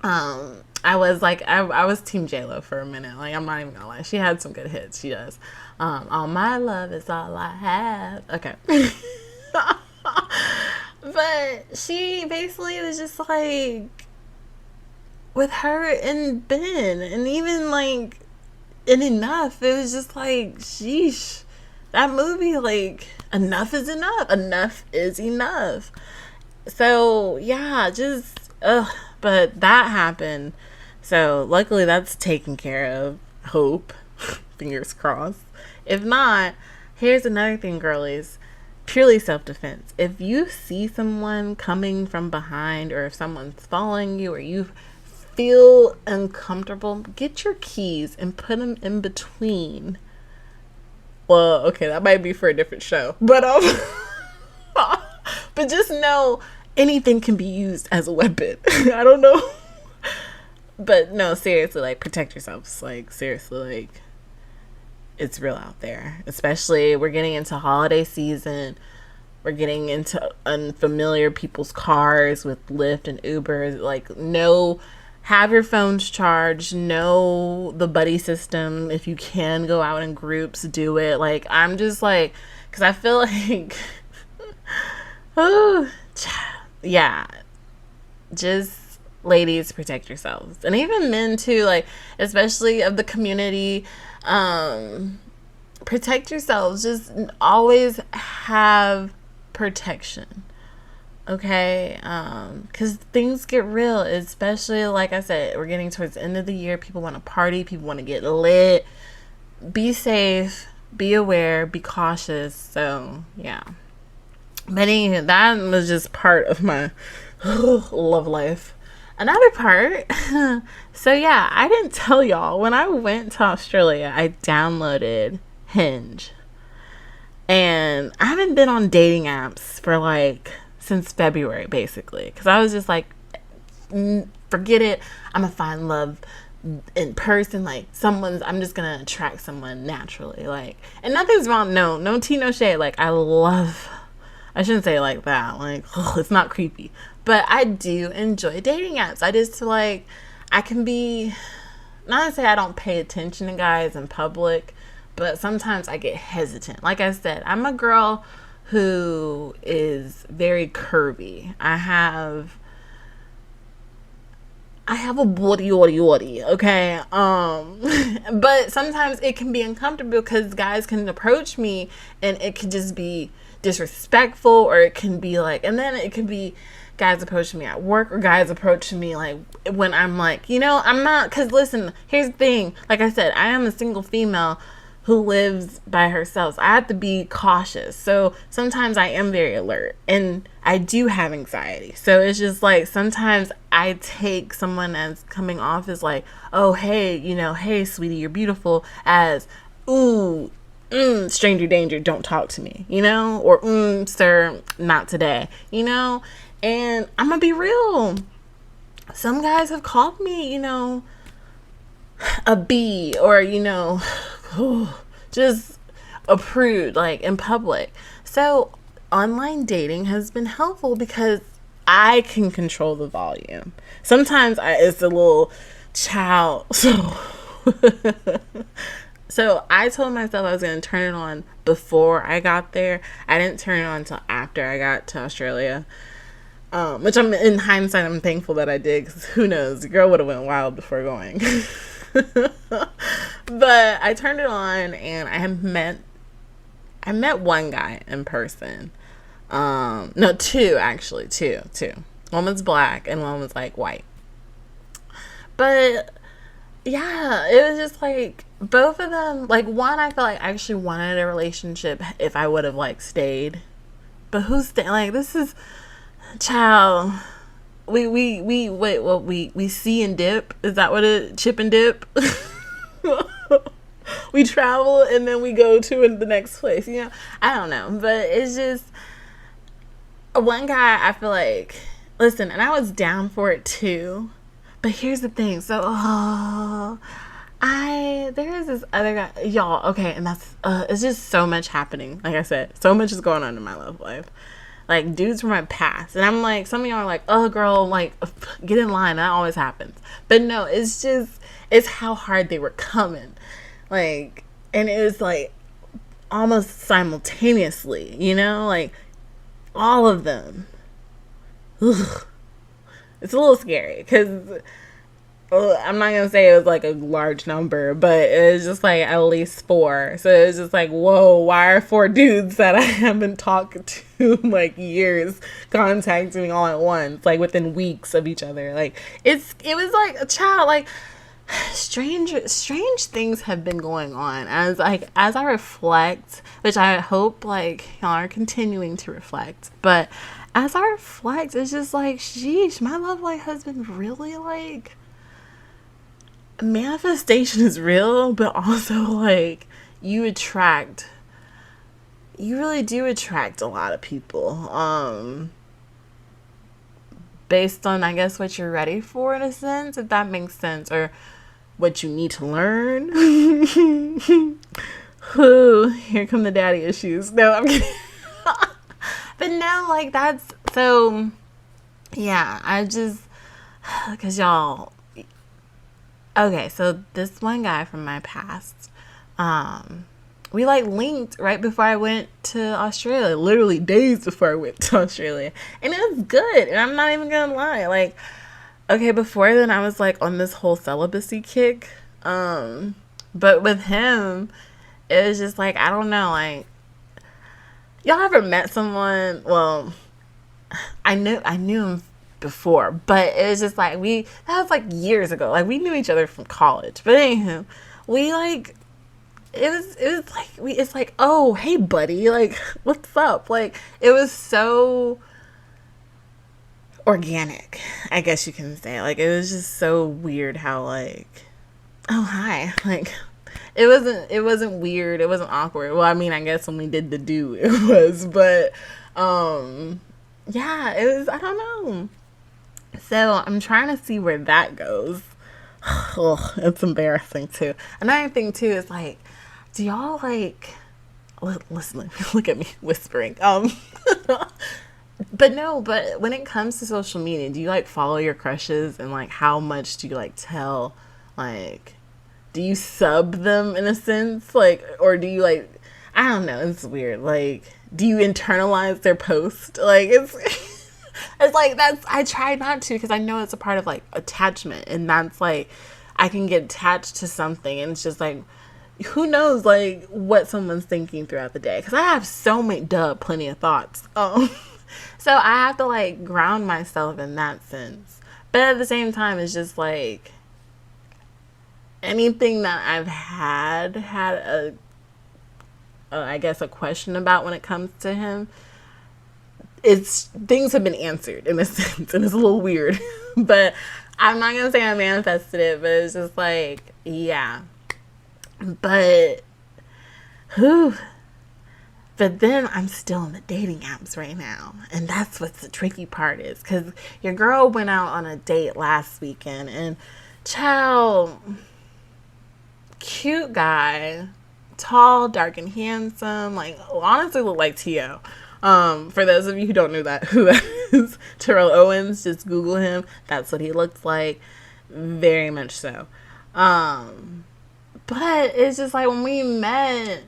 I was like, I was Team J-Lo for a minute. Like, I'm not even gonna lie. She had some good hits. She does. All my love is all I have. Okay. But she basically was just like, with her and Ben, and even like in Enough, it was just like, sheesh, that movie, like, enough is enough. Enough is enough. So yeah, just but that happened. So luckily that's taken care of. Hope. Fingers crossed. If not, here's another thing, girlies. Purely self-defense. If you see someone coming from behind, or if someone's following you, or you feel uncomfortable, get your keys and put them in between. Well, okay, that might be for a different show, but but just know anything can be used as a weapon. I don't know, but no, seriously, like, protect yourselves. Like, seriously, like, it's real out there. Especially, we're getting into holiday season. We're getting into unfamiliar people's cars with Lyft and Uber. Like, no, have your phones charged. Know the buddy system. If you can go out in groups, do it. Like, I'm just like, because I feel like, oh, yeah, just, ladies, protect yourselves. And even men too, like, especially of the community, protect yourselves. Just always have protection, okay? Because things get real, especially, like I said, we're getting towards the end of the year. People want to party, people want to get lit. Be safe, be aware, be cautious. So yeah, but anyway, that was just part of my love life. Another part, so yeah, I didn't tell y'all, when I went to Australia, I downloaded Hinge. And I haven't been on dating apps for like since February, basically. Because I was just like, forget it. I'm going to find love in person. Like, I'm just going to attract someone naturally. Like, and nothing's wrong. No tea, no shade. Like, I shouldn't say it like that. Like, it's not creepy. But I do enjoy dating apps. I just like, I can be, not to say I don't pay attention to guys in public, but sometimes I get hesitant. Like I said, I'm a girl who is very curvy. I have a body, okay? But sometimes it can be uncomfortable because guys can approach me and it can just be disrespectful, or it can be like, and then it can be guys approaching me at work, or guys approaching me like when I'm like, I'm not, because listen, here's the thing. Like I said, I am a single female who lives by herself. So I have to be cautious. So sometimes I am very alert, and I do have anxiety. So it's just like, sometimes I take someone as coming off as like, oh, hey, hey, sweetie, you're beautiful, as, ooh, stranger danger, don't talk to me, or, sir, not today, and I'm gonna be real. Some guys have called me, a B, or, just a prude, like, in public. So online dating has been helpful because I can control the volume. Sometimes it's a little child. So I told myself I was going to turn it on before I got there. I didn't turn it on until after I got to Australia. Which in hindsight, I'm thankful that I did, because who knows, the girl would have went wild before going. But I turned it on, and I met one guy in person. No, two actually, two. One was black and one was like white. But yeah, it was just like, both of them, like, one, I felt like I actually wanted a relationship if I would have like stayed. But who's staying? Like, this is, child. We see and dip. Is that what it? Chip and dip. We travel and then we go to the next place. I don't know, but it's just, one guy, I feel like, listen, and I was down for it too. But here's the thing. So, There is this other guy, y'all. Okay, and that's it's just so much happening. Like I said, so much is going on in my love life. Like dudes from my past, and I'm like, some of y'all are like, oh girl, like get in line. That always happens, but no, it's how hard they were coming, like, and it was like almost simultaneously, like all of them. Ugh. It's a little scary because I'm not gonna say it was like a large number, but it was just like at least 4. So it was just like, whoa, why are 4 dudes that I haven't talked to like years contacting me all at once, like within weeks of each other? Like it was like a child, like strange things have been going on as I reflect, which I hope like y'all are continuing to reflect, but as I reflect, it's just like, sheesh, my love life has been really like, manifestation is real, but also like you really do attract a lot of people, based on, I guess, what you're ready for, in a sense, if that makes sense, or what you need to learn. Ooh, here come the daddy issues. No, I'm kidding. But no, like, that's, so, yeah, I just, because y'all, okay, so this one guy from my past, we like linked right before I went to Australia, literally days before I went to Australia, and it was good, and I'm not even gonna lie, like, okay, before then I was like on this whole celibacy kick, but with him, it was just like, I don't know, like, y'all ever met someone, well, I knew him before, but it was just like, that was like years ago, like we knew each other from college, but anywho, we like, it was like, it's like, oh, hey buddy, like, what's up, like, it was so organic, I guess you can say, like, it was just so weird how, like, oh, hi, like, it wasn't weird, it wasn't awkward, well, I mean, I guess when we did the do, it was, but, yeah, it was, I don't know. So I'm trying to see where that goes. Oh, it's embarrassing too. Another thing too is like, do y'all like, listen, look at me whispering. But no, but when it comes to social media, do you like follow your crushes, and like how much do you like tell, like, do you sub them in a sense, like, or do you like, I don't know, it's weird. Like, do you internalize their post? Like, it's like, that's, I try not to, because I know it's a part of like attachment, and that's like, I can get attached to something, and it's just like, who knows like what someone's thinking throughout the day, because I have plenty of thoughts, so I have to like ground myself in that sense, but at the same time, it's just like anything that I've had a I guess a question about when it comes to him, it's, things have been answered in a sense, and it's a little weird, but I'm not gonna say I manifested it, but it's just like, yeah, but whew. But then I'm still in the dating apps right now, and that's what the tricky part is, because your girl went out on a date last weekend, and child, cute guy, tall, dark, and handsome, like honestly looked like T.O. For those of you who don't know who that is, Terrell Owens, just Google him. That's what he looks like. Very much so. But it's just like, when we met,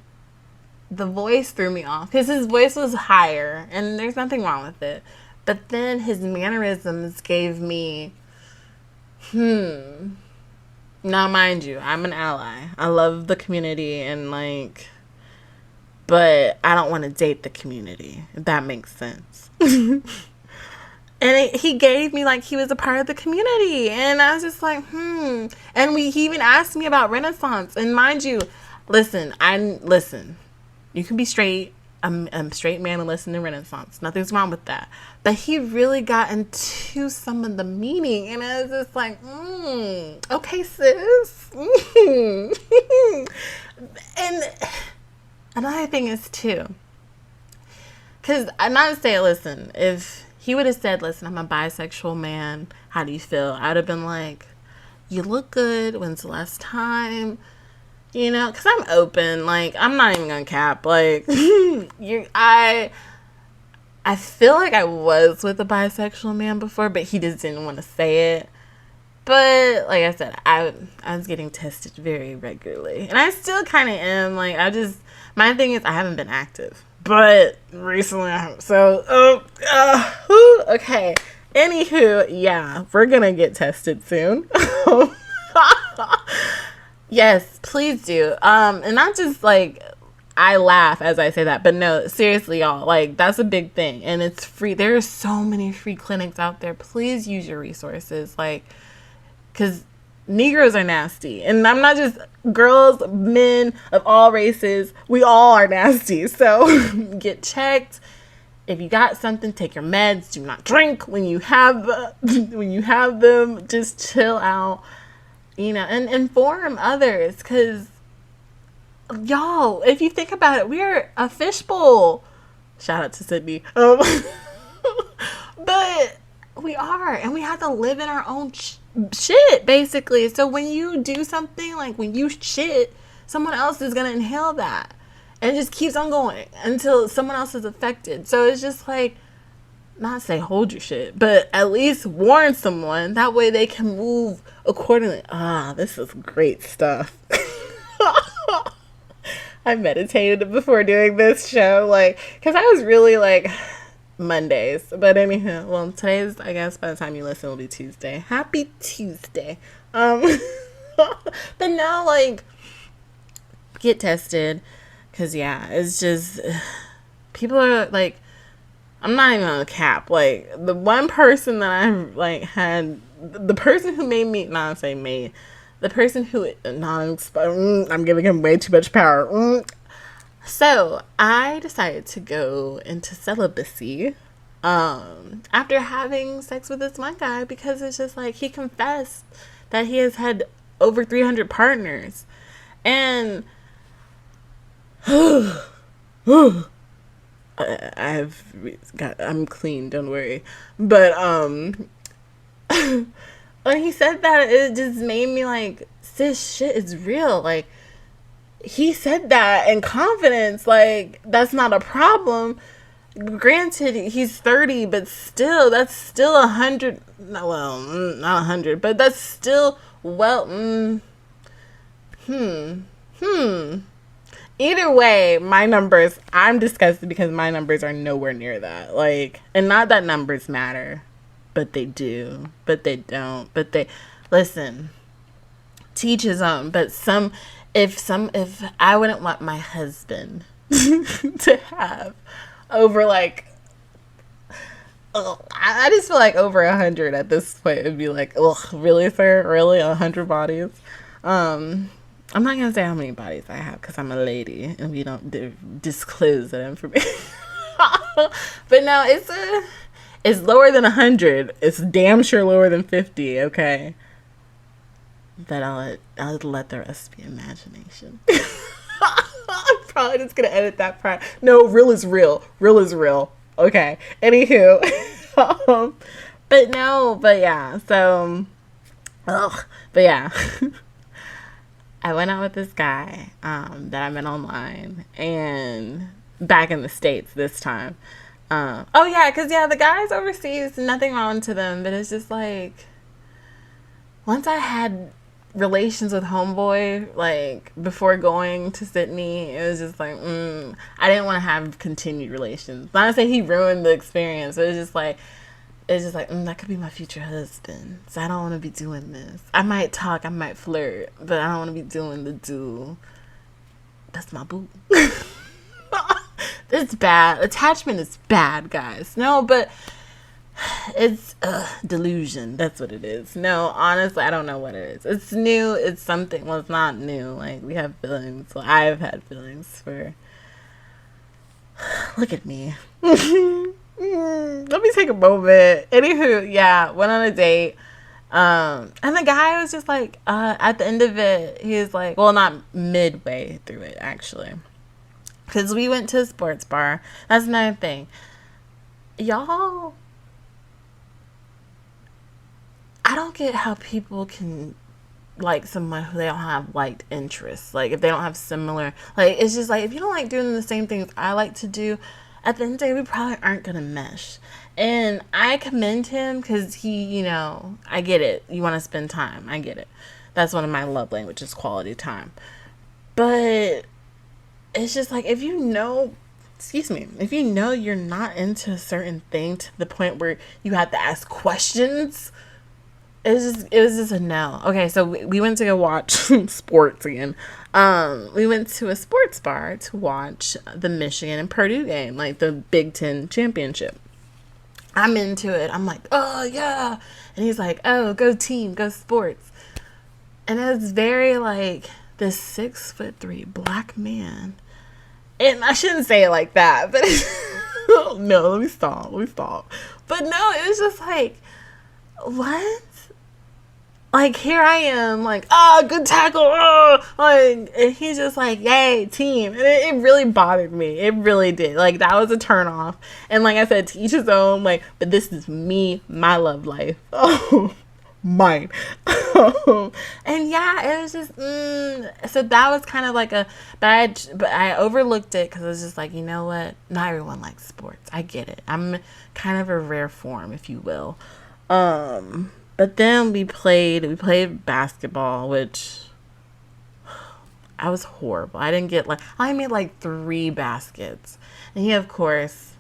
the voice threw me off, because his voice was higher, and there's nothing wrong with it. But then his mannerisms gave me, now mind you, I'm an ally. I love the community, and like, but I don't want to date the community, if that makes sense. And he gave me like he was a part of the community, and I was just like, And he even asked me about Renaissance, and mind you, listen, you can be straight. I'm a straight man and listen to Renaissance. Nothing's wrong with that. But he really got into some of the meaning, and I was just like, okay, sis. And another thing is too, because I'm not to say, listen, if he would have said, listen, I'm a bisexual man, how do you feel? I'd have been like, you look good. When's the last time? You know, because I'm open. Like, I'm not even gonna cap. Like, I feel like I was with a bisexual man before, but he just didn't want to say it. But like I said, I was getting tested very regularly, and I still kind of am. Like, my thing is I haven't been active, but recently I have. So, okay. Anywho, yeah, we're gonna get tested soon. Yes, please do. And not just like I laugh as I say that, but no, seriously, y'all, like that's a big thing, and it's free. There are so many free clinics out there. Please use your resources, like, because Negroes are nasty, and I'm not just girls, men of all races. We all are nasty. So get checked. If you got something, take your meds. Do not drink when you have them. Just chill out, you know, and inform others, because y'all, if you think about it, we're a fishbowl. Shout out to Sydney. But we are, and we have to live in our own shit, basically. So when you do something, like when you shit, someone else is gonna inhale that, and it just keeps on going until someone else is affected. So it's just like, not say hold your shit, but at least warn someone. That way they can move accordingly. This is great stuff. I meditated before doing this show, like, because I was really like Mondays. But anyhow, well, today's, I guess by the time you listen, will be Tuesday. Happy Tuesday. But no, like, get tested, because yeah, it's just, people are like, I'm not even on a cap. Like, the one person that I like had, the person who made me, not say made, the person who, I'm giving him way too much power. So I decided to go into celibacy after having sex with this one guy, because it's just like, he confessed that he has had over 300 partners. And I'm clean, don't worry. But when he said that, it just made me like, sis, shit is real. Like, he said that in confidence, like, that's not a problem. Granted, he's 30, but still, that's still 100. Well, not 100, but that's still, well, Either way, my numbers, I'm disgusted because my numbers are nowhere near that. Like, and not that numbers matter, but they do, but they don't, but they, listen, teach his own. But if I wouldn't want my husband to have over like, I just feel like over 100 at this point. It'd be like, ugh, really, sir? Really? 100 bodies? I'm not gonna say how many bodies I have, because I'm a lady and we don't disclose that information. But no, it's lower than 100. It's damn sure lower than 50. Okay, but I'll let the rest be imagination. I'm probably just gonna edit that part. No, real is real. Real is real. Okay. Anywho, but yeah. So, but yeah. I went out with this guy that I met online, and back in the States this time. The guys overseas, nothing wrong to them, but it's just like, once I had relations with homeboy, like, before going to Sydney, it was just like, I didn't want to have continued relations. Not to say he ruined the experience, but it's just like, that could be my future husband. So I don't want to be doing this. I might talk, I might flirt, but I don't want to be doing the do. That's my boo. It's bad. Attachment is bad, guys. No, but it's delusion. That's what it is. No, honestly, I don't know what it is. It's new. It's something. Well, it's not new. Like, we have feelings. Well, I've had feelings for. Look at me. Let me take a moment. Anywho, yeah, went on a date. And the guy was just like, at the end of it, he was like, well, not midway through it, actually. Because we went to a sports bar. That's another thing. I don't get how people can like someone who they don't have liked interests. Like, if they don't have similar, like, it's just like, if you don't like doing the same things I like to do, at the end of the day, we probably aren't going to mesh. And I commend him because he, I get it. You want to spend time. I get it. That's one of my love languages, quality time. But it's just like, if you know you're not into a certain thing to the point where you have to ask questions, it was just a no. Okay, so we went to go watch sports again. We went to a sports bar to watch the Michigan and Purdue game, like the Big Ten championship. I'm into it. I'm like, oh yeah. And he's like, oh, go team, go sports. And it was very like this 6'3" black man. And I shouldn't say it like that, but no, let me stop. But no, it was just like, what? Like, here I am, like, good tackle, like, and he's just like, yay, team. And it really bothered me. It really did. Like, that was a turn off. And like I said, to each his own, like, but this is me, my love life. Oh, mine. And yeah, it was just, so that was kind of like but I overlooked it because I was just like, you know what? Not everyone likes sports. I get it. I'm kind of a rare form, if you will. But then we played basketball, which I was horrible. I didn't get I made like 3 baskets. And he, of course,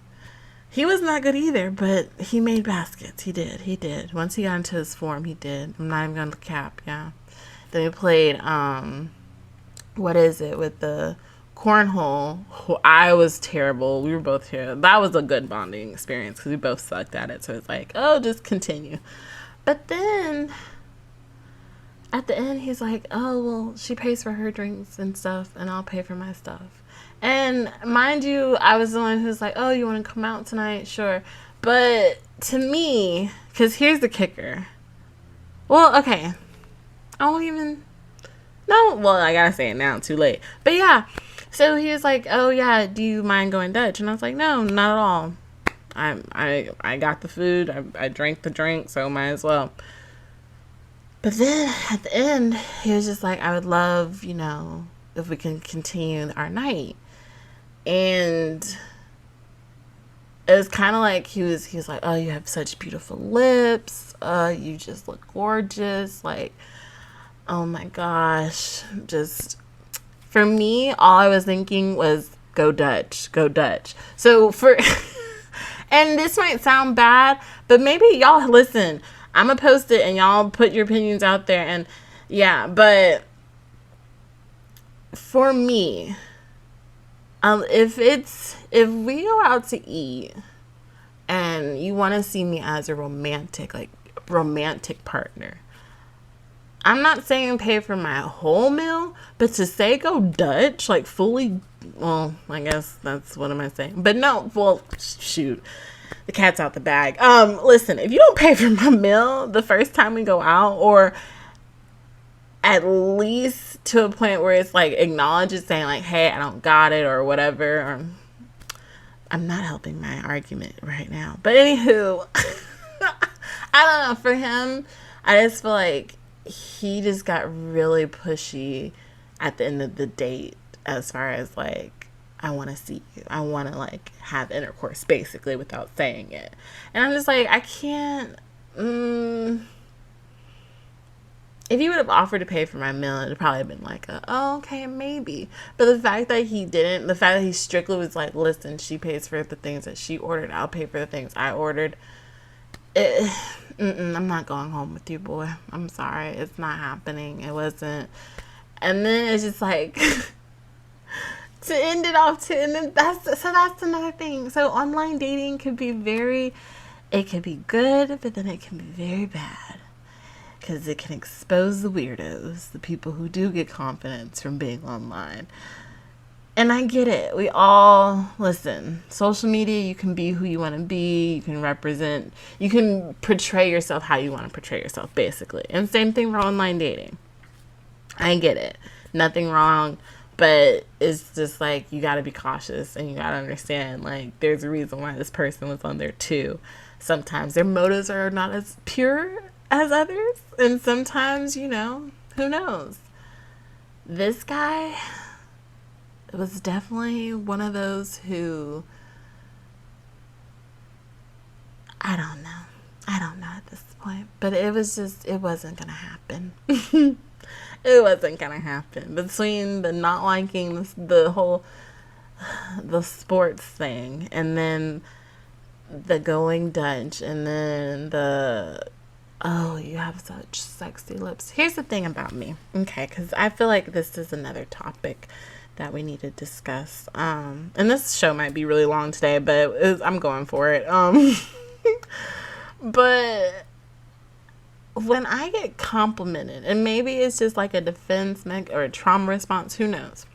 he was not good either, but he made baskets. He did. Once he got into his form, he did. I'm not even going to cap, yeah. Then we played, what is it, with the cornhole. I was terrible. We were both terrible. That was a good bonding experience because we both sucked at it. So it's like, oh, just continue. But then at the end, he's like, oh, well, she pays for her drinks and stuff, and I'll pay for my stuff. And mind you, I was the one who's like, oh, you want to come out tonight? Sure. But to me, because here's the kicker. Well, okay. I won't even. No, well, I got to say it now. Too late. But yeah. So he was like, oh, yeah, do you mind going Dutch? And I was like, no, not at all. I got the food. I drank the drink, so might as well. But then at the end, he was just like, I would love, if we can continue our night. And it was kind of like he was like, oh, you have such beautiful lips. You just look gorgeous. Like, oh my gosh. Just, for me, all I was thinking was go Dutch. So and this might sound bad, but maybe y'all listen. I'm going to post it and y'all put your opinions out there. And yeah, but for me, if we go out to eat and you want to see me as a romantic partner, I'm not saying pay for my whole meal, but to say go Dutch, like fully, well, I guess that's, what am I saying? But no, well, shoot, the cat's out the bag. Listen, if you don't pay for my meal the first time we go out, or at least to a point where it's like acknowledges saying like, hey, I don't got it or whatever, or I'm not helping my argument right now. But anywho, I don't know, for him, I just feel like he just got really pushy at the end of the date as far as like, I want to see you. I want to like have intercourse basically without saying it. And I'm just like, I can't. If he would have offered to pay for my meal, it would probably have been like, oh, okay, maybe. But the fact that he didn't, the fact that he strictly was like, listen, she pays for the things that she ordered. I'll pay for the things I ordered. I'm not going home with you, boy. I'm sorry. It's not happening. It wasn't. And then it's just like, to end it off too. And then that's another thing. So online dating could be it could be good, but then it can be very bad. Because it can expose the weirdos, the people who do get confidence from being online. And I get it. We all, listen, social media, you can be who you want to be. You can represent, you can portray yourself how you want to portray yourself, basically. And same thing for online dating. I get it. Nothing wrong. But it's just like, you got to be cautious and you got to understand, like, there's a reason why this person was on there too. Sometimes their motives are not as pure as others. And sometimes, Who knows? This guy was definitely one of those who, I don't know. I don't know at this point. But it wasn't going to happen. It wasn't going to happen. Between the not liking the whole, the sports thing, and then the going Dutch, and then the, oh, you have such sexy lips. Here's the thing about me, okay, because I feel like this is another topic that we need to discuss. And this show might be really long today, but I'm going for it. But when I get complimented, and maybe it's just like a defense or a trauma response, who knows?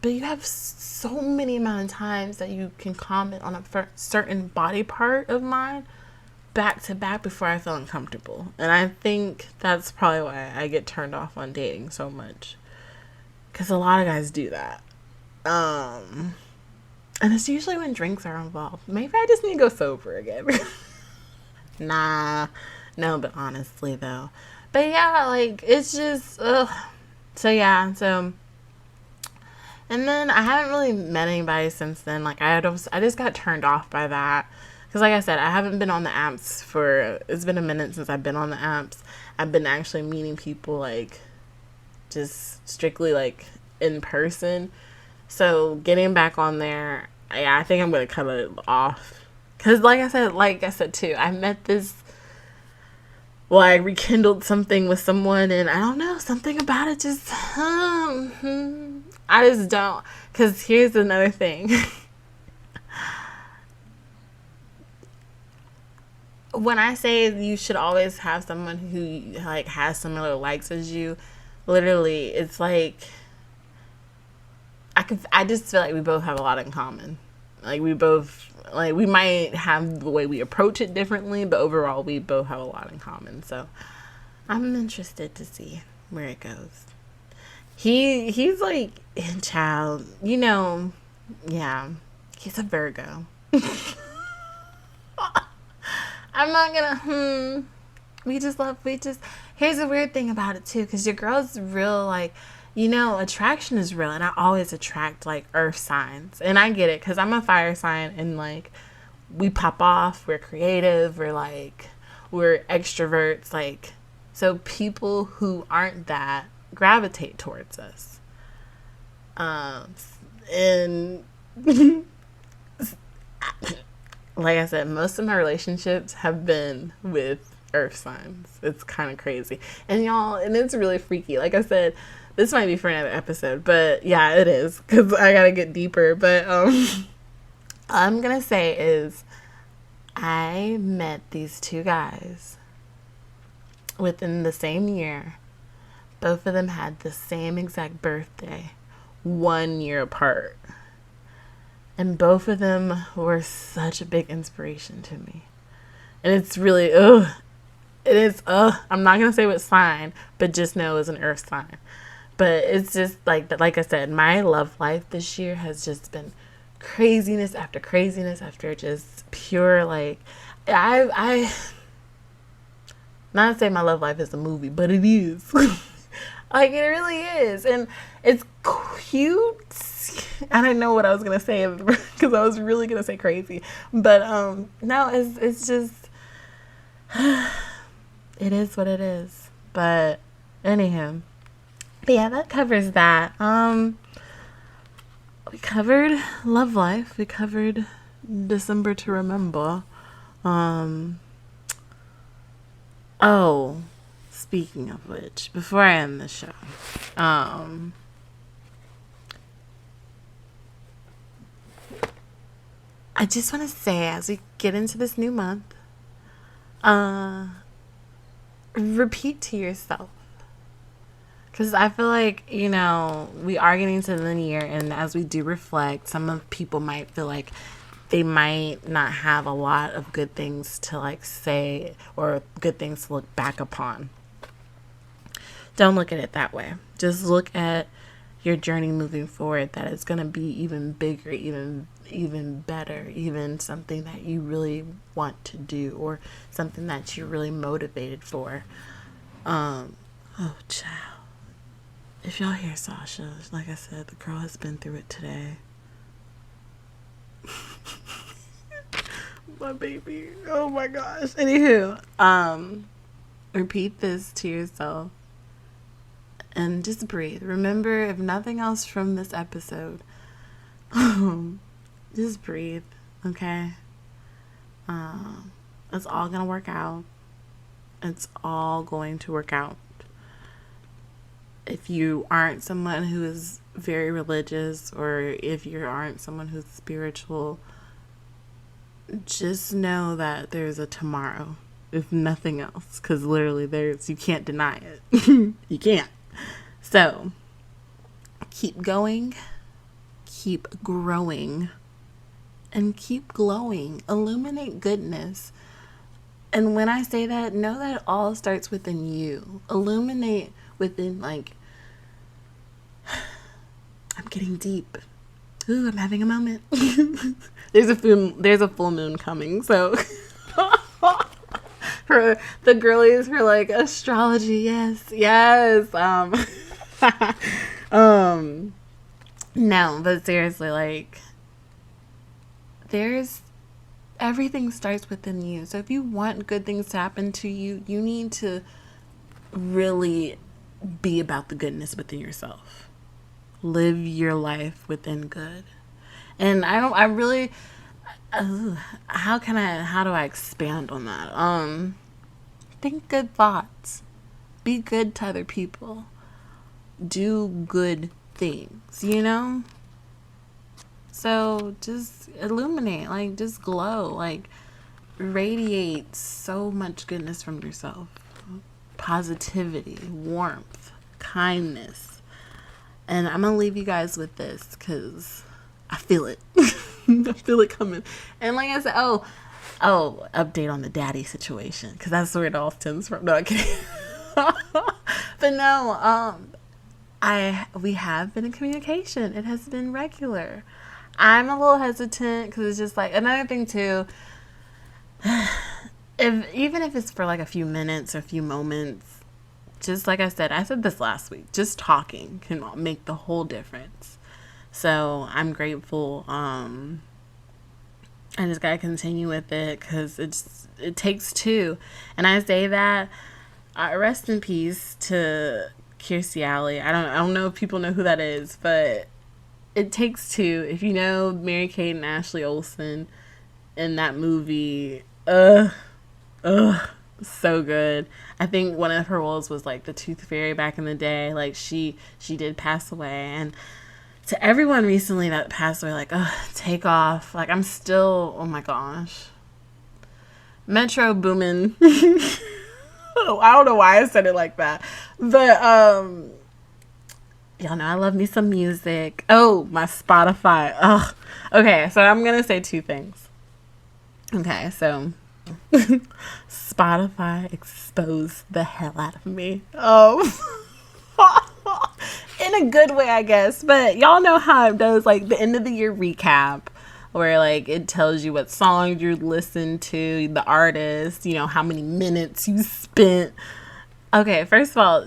But you have so many amount of times that you can comment on a certain body part of mine back to back before I feel uncomfortable. And I think that's probably why I get turned off on dating so much. Because a lot of guys do that. And it's usually when drinks are involved. Maybe I just need to go sober again. Nah. No, but honestly, though. But yeah, like, it's just, ugh. So, yeah, so. And then I haven't really met anybody since then. Like, I just got turned off by that. Because, like I said, I haven't been on the apps it's been a minute since I've been on the apps. I've been actually meeting people, like, just strictly, like, in person. So, getting back on there, yeah, I think I'm going to cut it off. Because, like I said, too, I met this, well, I rekindled something with someone, and I don't know, something about it just, I just don't. Because here's another thing. When I say you should always have someone who, like, has similar likes as you, literally, it's like, I just feel like we both have a lot in common. Like, we might have the way we approach it differently, but overall, we both have a lot in common. So, I'm interested to see where it goes. He's like, child, yeah, he's a Virgo. I'm not gonna, here's the weird thing about it too, because your girl's real, like, attraction is real, and I always attract, like, earth signs, and I get it, because I'm a fire sign, and, like, we pop off, we're creative, we're extroverts, like, so people who aren't that gravitate towards us, and like I said, most of my relationships have been with earth signs. It's kind of crazy. And y'all, and it's really freaky. Like I said, this might be for another episode, but yeah, it is, because I gotta get deeper. But all I'm gonna say is I met these two guys within the same year. Both of them had the same exact birthday, 1 year apart. And both of them were such a big inspiration to me. And it's really, it is, I'm not going to say what sign, but just know it's an earth sign. But it's just like I said, my love life this year has just been craziness after just pure, like, I not to say my love life is a movie, but it is. Like, it really is. And it's cute. I didn't know what I was going to say because I was really going to say crazy. But no, it's just, it is what it is. But anyhow, but yeah, that covers that. We covered love life. We covered December to remember. Oh, speaking of which, before I end the show, I just want to say, as we get into this new month, repeat to yourself. Because I feel like, we are getting to the new year, and as we do reflect, some of people might feel like they might not have a lot of good things to, like, say or good things to look back upon. Don't look at it that way. Just look at your journey moving forward, that it's going to be even bigger, even better, even something that you really want to do, or something that you're really motivated for. Oh, child. If y'all hear Sasha, like I said, the girl has been through it today. My baby. Oh my gosh. Anywho, repeat this to yourself and just breathe. Remember, if nothing else from this episode, just breathe, okay? It's all gonna work out. It's all going to work out. If you aren't someone who is very religious, or if you aren't someone who's spiritual, just know that there's a tomorrow, if nothing else, because literally you can't deny it. You can't. So keep going, keep growing, and keep glowing. Illuminate goodness. And when I say that, know that it all starts within you. Illuminate within, like, I'm getting deep. Ooh, I'm having a moment. There's a full moon coming, so for the girlies who are like, astrology, yes. No, but seriously, like, everything starts within you. So if you want good things to happen to you, you need to really be about the goodness within yourself. Live your life within good. And how do I expand on that? Think good thoughts. Be good to other people. Do good things, So just illuminate, like, just glow, like, radiate so much goodness from yourself. Positivity, warmth, kindness. And I'm going to leave you guys with this because I feel it. I feel it coming. And like I said, update on the daddy situation, because that's where it all stems from. No, I'm kidding. But no, we have been in communication. It has been regular. I'm a little hesitant because it's just like, another thing too, even if it's for like a few minutes or a few moments, just like I said this last week, just talking can make the whole difference. So I'm grateful. I just gotta continue with it because it takes two. And I say that, rest in peace to Kirstie Alley. I don't know if people know who that is, but it takes two. If you know Mary-Kate and Ashley Olsen in that movie, so good. I think one of her roles was like the Tooth Fairy back in the day. Like she did pass away, and to everyone recently that passed away, like, take off. Like, I'm still, oh my gosh, Metro Boomin. I don't know why I said it like that, but y'all know I love me some music. Oh, my Spotify. Ugh. Okay, so I'm gonna say two things. Okay, so Spotify exposed the hell out of me. In a good way, I guess. But y'all know how it does, like, the end of the year recap, where, like, it tells you what songs you listened to, the artist, how many minutes you spent. Okay, first of all,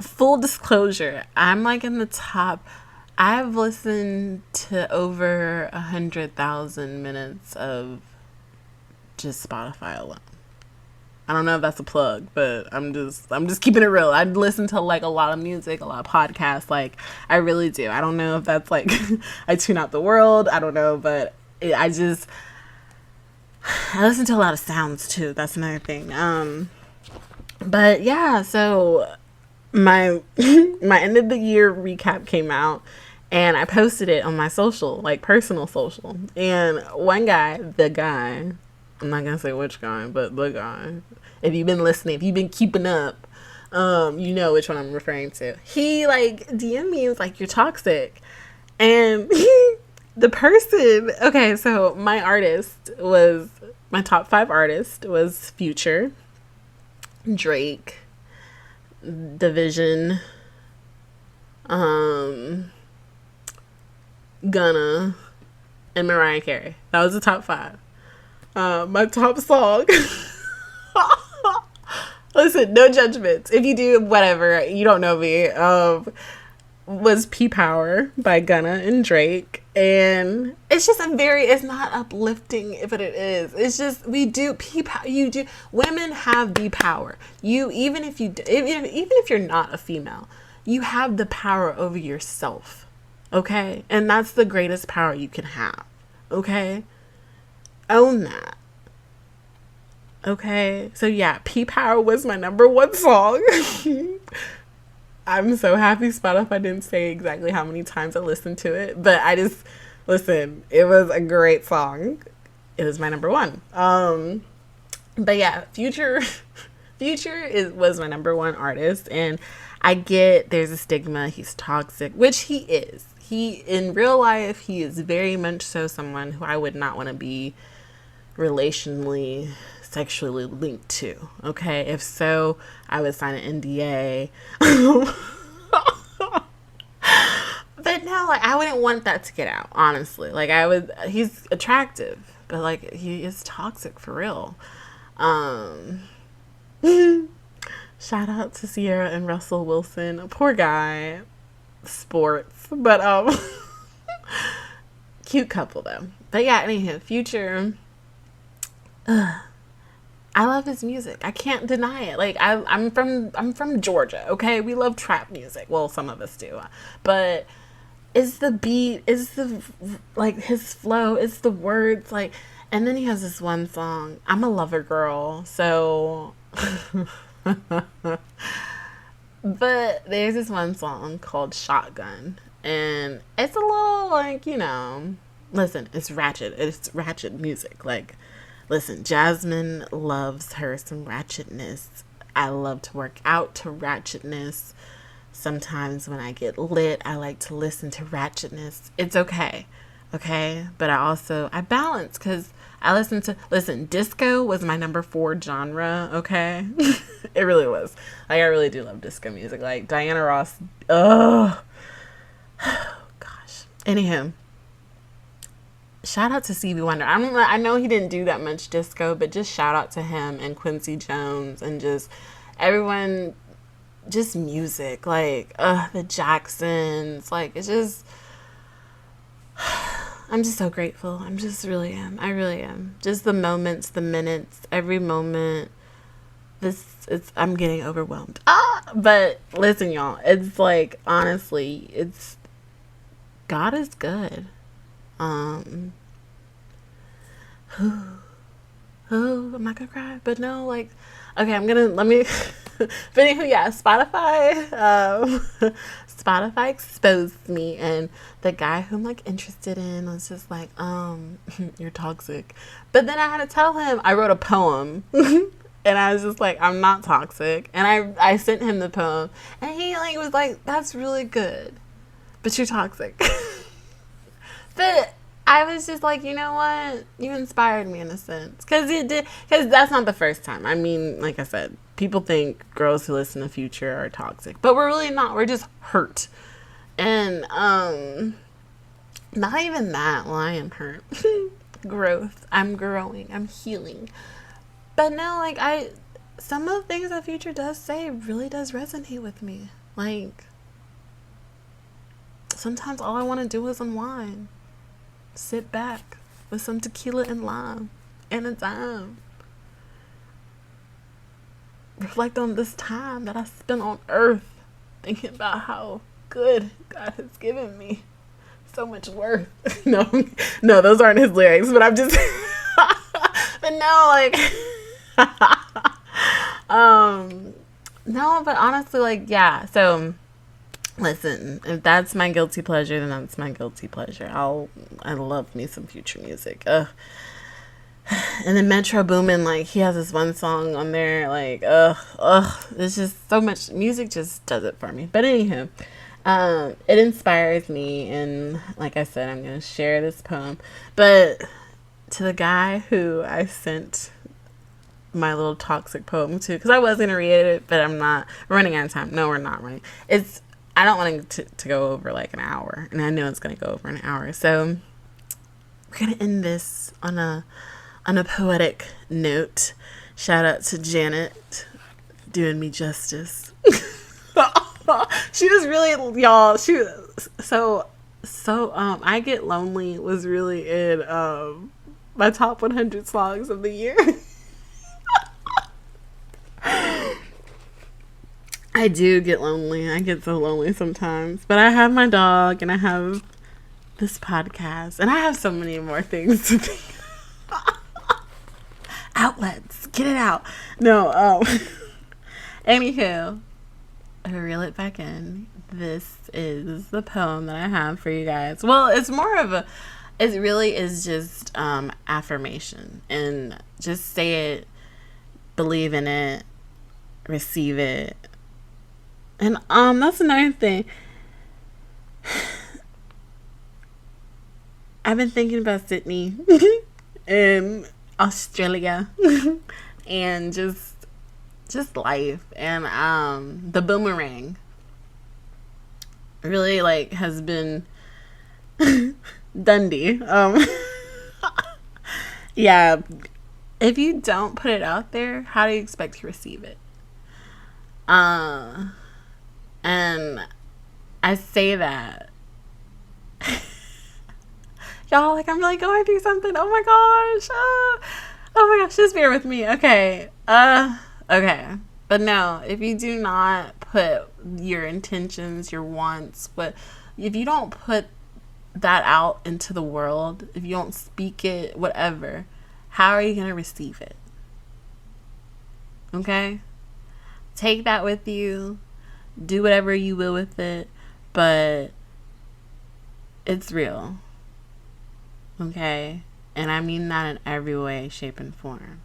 full disclosure, I'm, like, in the top. I've listened to over 100,000 minutes of just Spotify alone. I don't know if that's a plug, but I'm just keeping it real. I listen to, like, a lot of music, a lot of podcasts. Like, I really do. I don't know if that's, like, I tune out the world. I don't know, but I listen to a lot of sounds too. That's another thing. But yeah, so my end of the year recap came out, and I posted it on my social, like, personal social. And one guy, the guy, I'm not gonna say which guy, but the guy, if you've been listening, if you've been keeping up, you know which one I'm referring to. He, like, DM'd me and was like, "You're toxic." And the person, okay, so my top 5 artist was Future, Drake, Division, Gunna, and Mariah Carey. That was the top 5. My top song Listen, no judgments. If you do, whatever. You don't know me. Was P Power by Gunna and Drake. And it's just it's not uplifting, but it is. It's just, we do P Power. You do. Women have the power. Even if you're not a female, you have the power over yourself. Okay? And that's the greatest power you can have. Okay? Own that. Okay? So yeah, P Power was my number one song. I'm so happy Spotify didn't say exactly how many times I listened to it, but listen, it was a great song. It was my number one. But yeah, Future was my number one artist, and I get there's a stigma, he's toxic, which he is. In real life, he is very much so someone who I would not want to be relationally, sexually linked to. Okay, if so, I would sign an NDA. But no, like, I wouldn't want that to get out, honestly. Like, he's attractive, but like, he is toxic for real. Shout out to Sierra and Russell Wilson. Poor guy. Sports. But cute couple though. But yeah, anywho, Future, I love his music. I can't deny it. Like, I'm from Georgia, okay? We love trap music. Well, some of us do. But it's the beat, it's the, like, his flow, it's the words, like, and then he has this one song. I'm a lover girl, so but there's this one song called Shotgun, and it's a little, like, listen, it's ratchet music. Like, listen, Jasmine loves her some ratchetness. I love to work out to ratchetness. Sometimes when I get lit, I like to listen to ratchetness. It's okay. But I balance, because listen, disco was my number 4 genre, okay? It really was. Like, I really do love disco music. Like, Diana Ross, oh gosh. Anywho, shout out to Stevie Wonder. I know he didn't do that much disco, but just shout out to him and Quincy Jones and just everyone, just music. Like, the Jacksons. Like, it's just, I'm just so grateful. I really am. Just the moments, the minutes, every moment. I'm getting overwhelmed. But listen, y'all, it's like, honestly, God is good. I'm not gonna cry, but no, like, okay, let me, but anywho, yeah, Spotify exposed me, and the guy who I'm, like, interested in was just like, you're toxic. But then I had to tell him, I wrote a poem, and I was just like, I'm not toxic, and I sent him the poem, and he, like, was like, that's really good, but you're toxic. But I was just like, you know what? You inspired me in a sense. Because that's not the first time. I mean, like I said, people think girls who listen to Future are toxic. But we're really not. We're just hurt. And not even that. Well, I am hurt. Growth. I'm growing. I'm healing. But no, like, some of the things that Future does say really does resonate with me. Like, sometimes all I want to do is unwind. Sit back with some tequila and lime and a dime. Reflect on this time that I spent on earth, thinking about how good God has given me. So much worth. No, those aren't his lyrics, but I'm just, but no, like, no, but honestly, like, yeah, so, listen, if that's my guilty pleasure, then that's my guilty pleasure. I love me some Future music. Ugh. And then Metro Boomin, like, he has this one song on there, like, there's just so much music just does it for me. But anywho, it inspires me, and like I said, I'm gonna share this poem. But to the guy who I sent my little toxic poem to, because I was gonna read it, but I'm not. We're running out of time. No, we're not running. I don't want it to go over like an hour, and I know it's going to go over an hour. So we're going to end this on a poetic note. Shout out to Janet doing me justice. She was really, y'all, she was so I Get Lonely was really in my top 100 songs of the year. I do get lonely. I get so lonely sometimes. But I have my dog and I have this podcast and I have so many more things to think. Outlets. Get it out. No, anywho, I reel it back in. This is the poem that I have for you guys. Well, it's more of a, it really is just affirmation. And just say it, believe in it, receive it. And that's another thing. I've been thinking about Sydney in Australia and just life and the boomerang really like has been Dundee. Yeah, if you don't put it out there, how do you expect to receive it? And I say that y'all, like, I'm really going through something. Oh my gosh. Oh my gosh, just bear with me. Okay. Okay. But no, if you do not put your intentions, your wants, but if you don't put that out into the world, if you don't speak it, whatever, how are you going to receive it? Okay? Take that with you. Do whatever you will with it, but it's real. Okay? And I mean that in every way, shape, and form.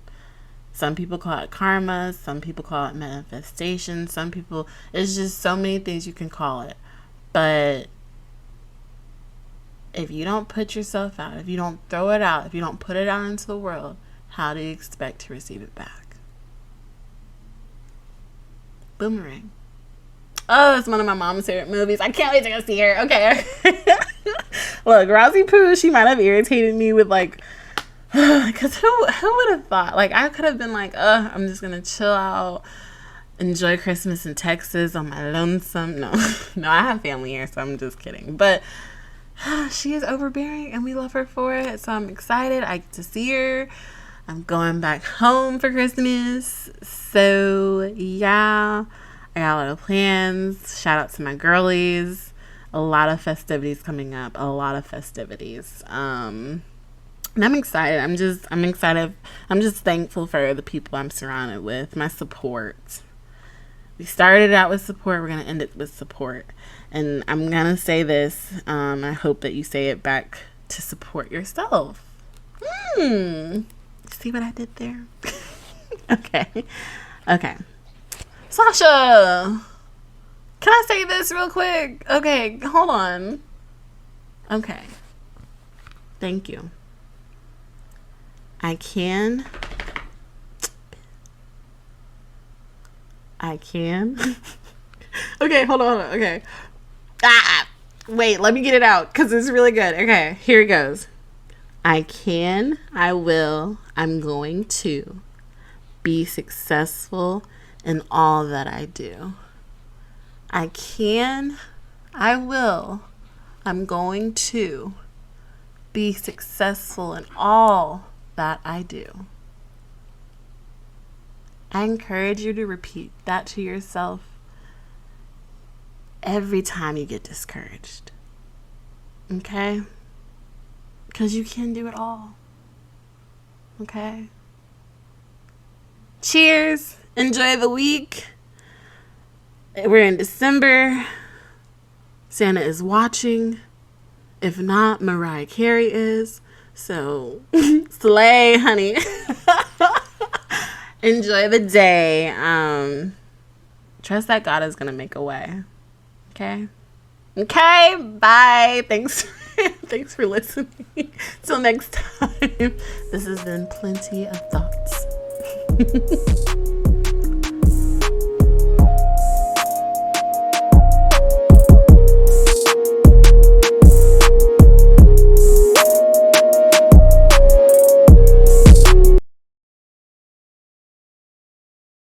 Some people call it karma. Some people call it manifestation. Some people, it's just so many things you can call it. But if you don't put yourself out, if you don't throw it out, if you don't put it out into the world, how do you expect to receive it back? Boomerang. Oh, it's one of my mom's favorite movies. I can't wait to go see her. Okay. Look, Rosie Poo, she might have irritated me with like, because who would have thought? Like, I could have been like, I'm just going to chill out, enjoy Christmas in Texas on my lonesome. No, I have family here, so I'm just kidding. But she is overbearing, and we love her for it. So I'm excited. I get to see her. I'm going back home for Christmas. So, yeah, I got a lot of plans. Shout out to my girlies. A lot of festivities coming up. A lot of festivities. And I'm excited. I'm excited. I'm just thankful for the people I'm surrounded with. My support. We started out with support. We're going to end it with support. And I'm going to say this. I hope that you say it back to support yourself. See what I did there? Okay. Sasha! Can I say this real quick? Okay, hold on. Okay. Thank you. I can. Okay, hold on. Okay. Wait, let me get it out because it's really good. Okay, here it goes. I can, I will, I'm going to be successful in all that I do. I can, I will, I'm going to be successful in all that I do. I encourage you to repeat that to yourself every time you get discouraged. Okay? Because you can do it all. Okay? Cheers. Enjoy the week. We're in December. Santa is watching. If not, Mariah Carey is. So, slay, honey. Enjoy the day. Trust that God is going to make a way. Okay? Okay, bye. Thanks for listening. Till next time. This has been Plenty of Thoughts.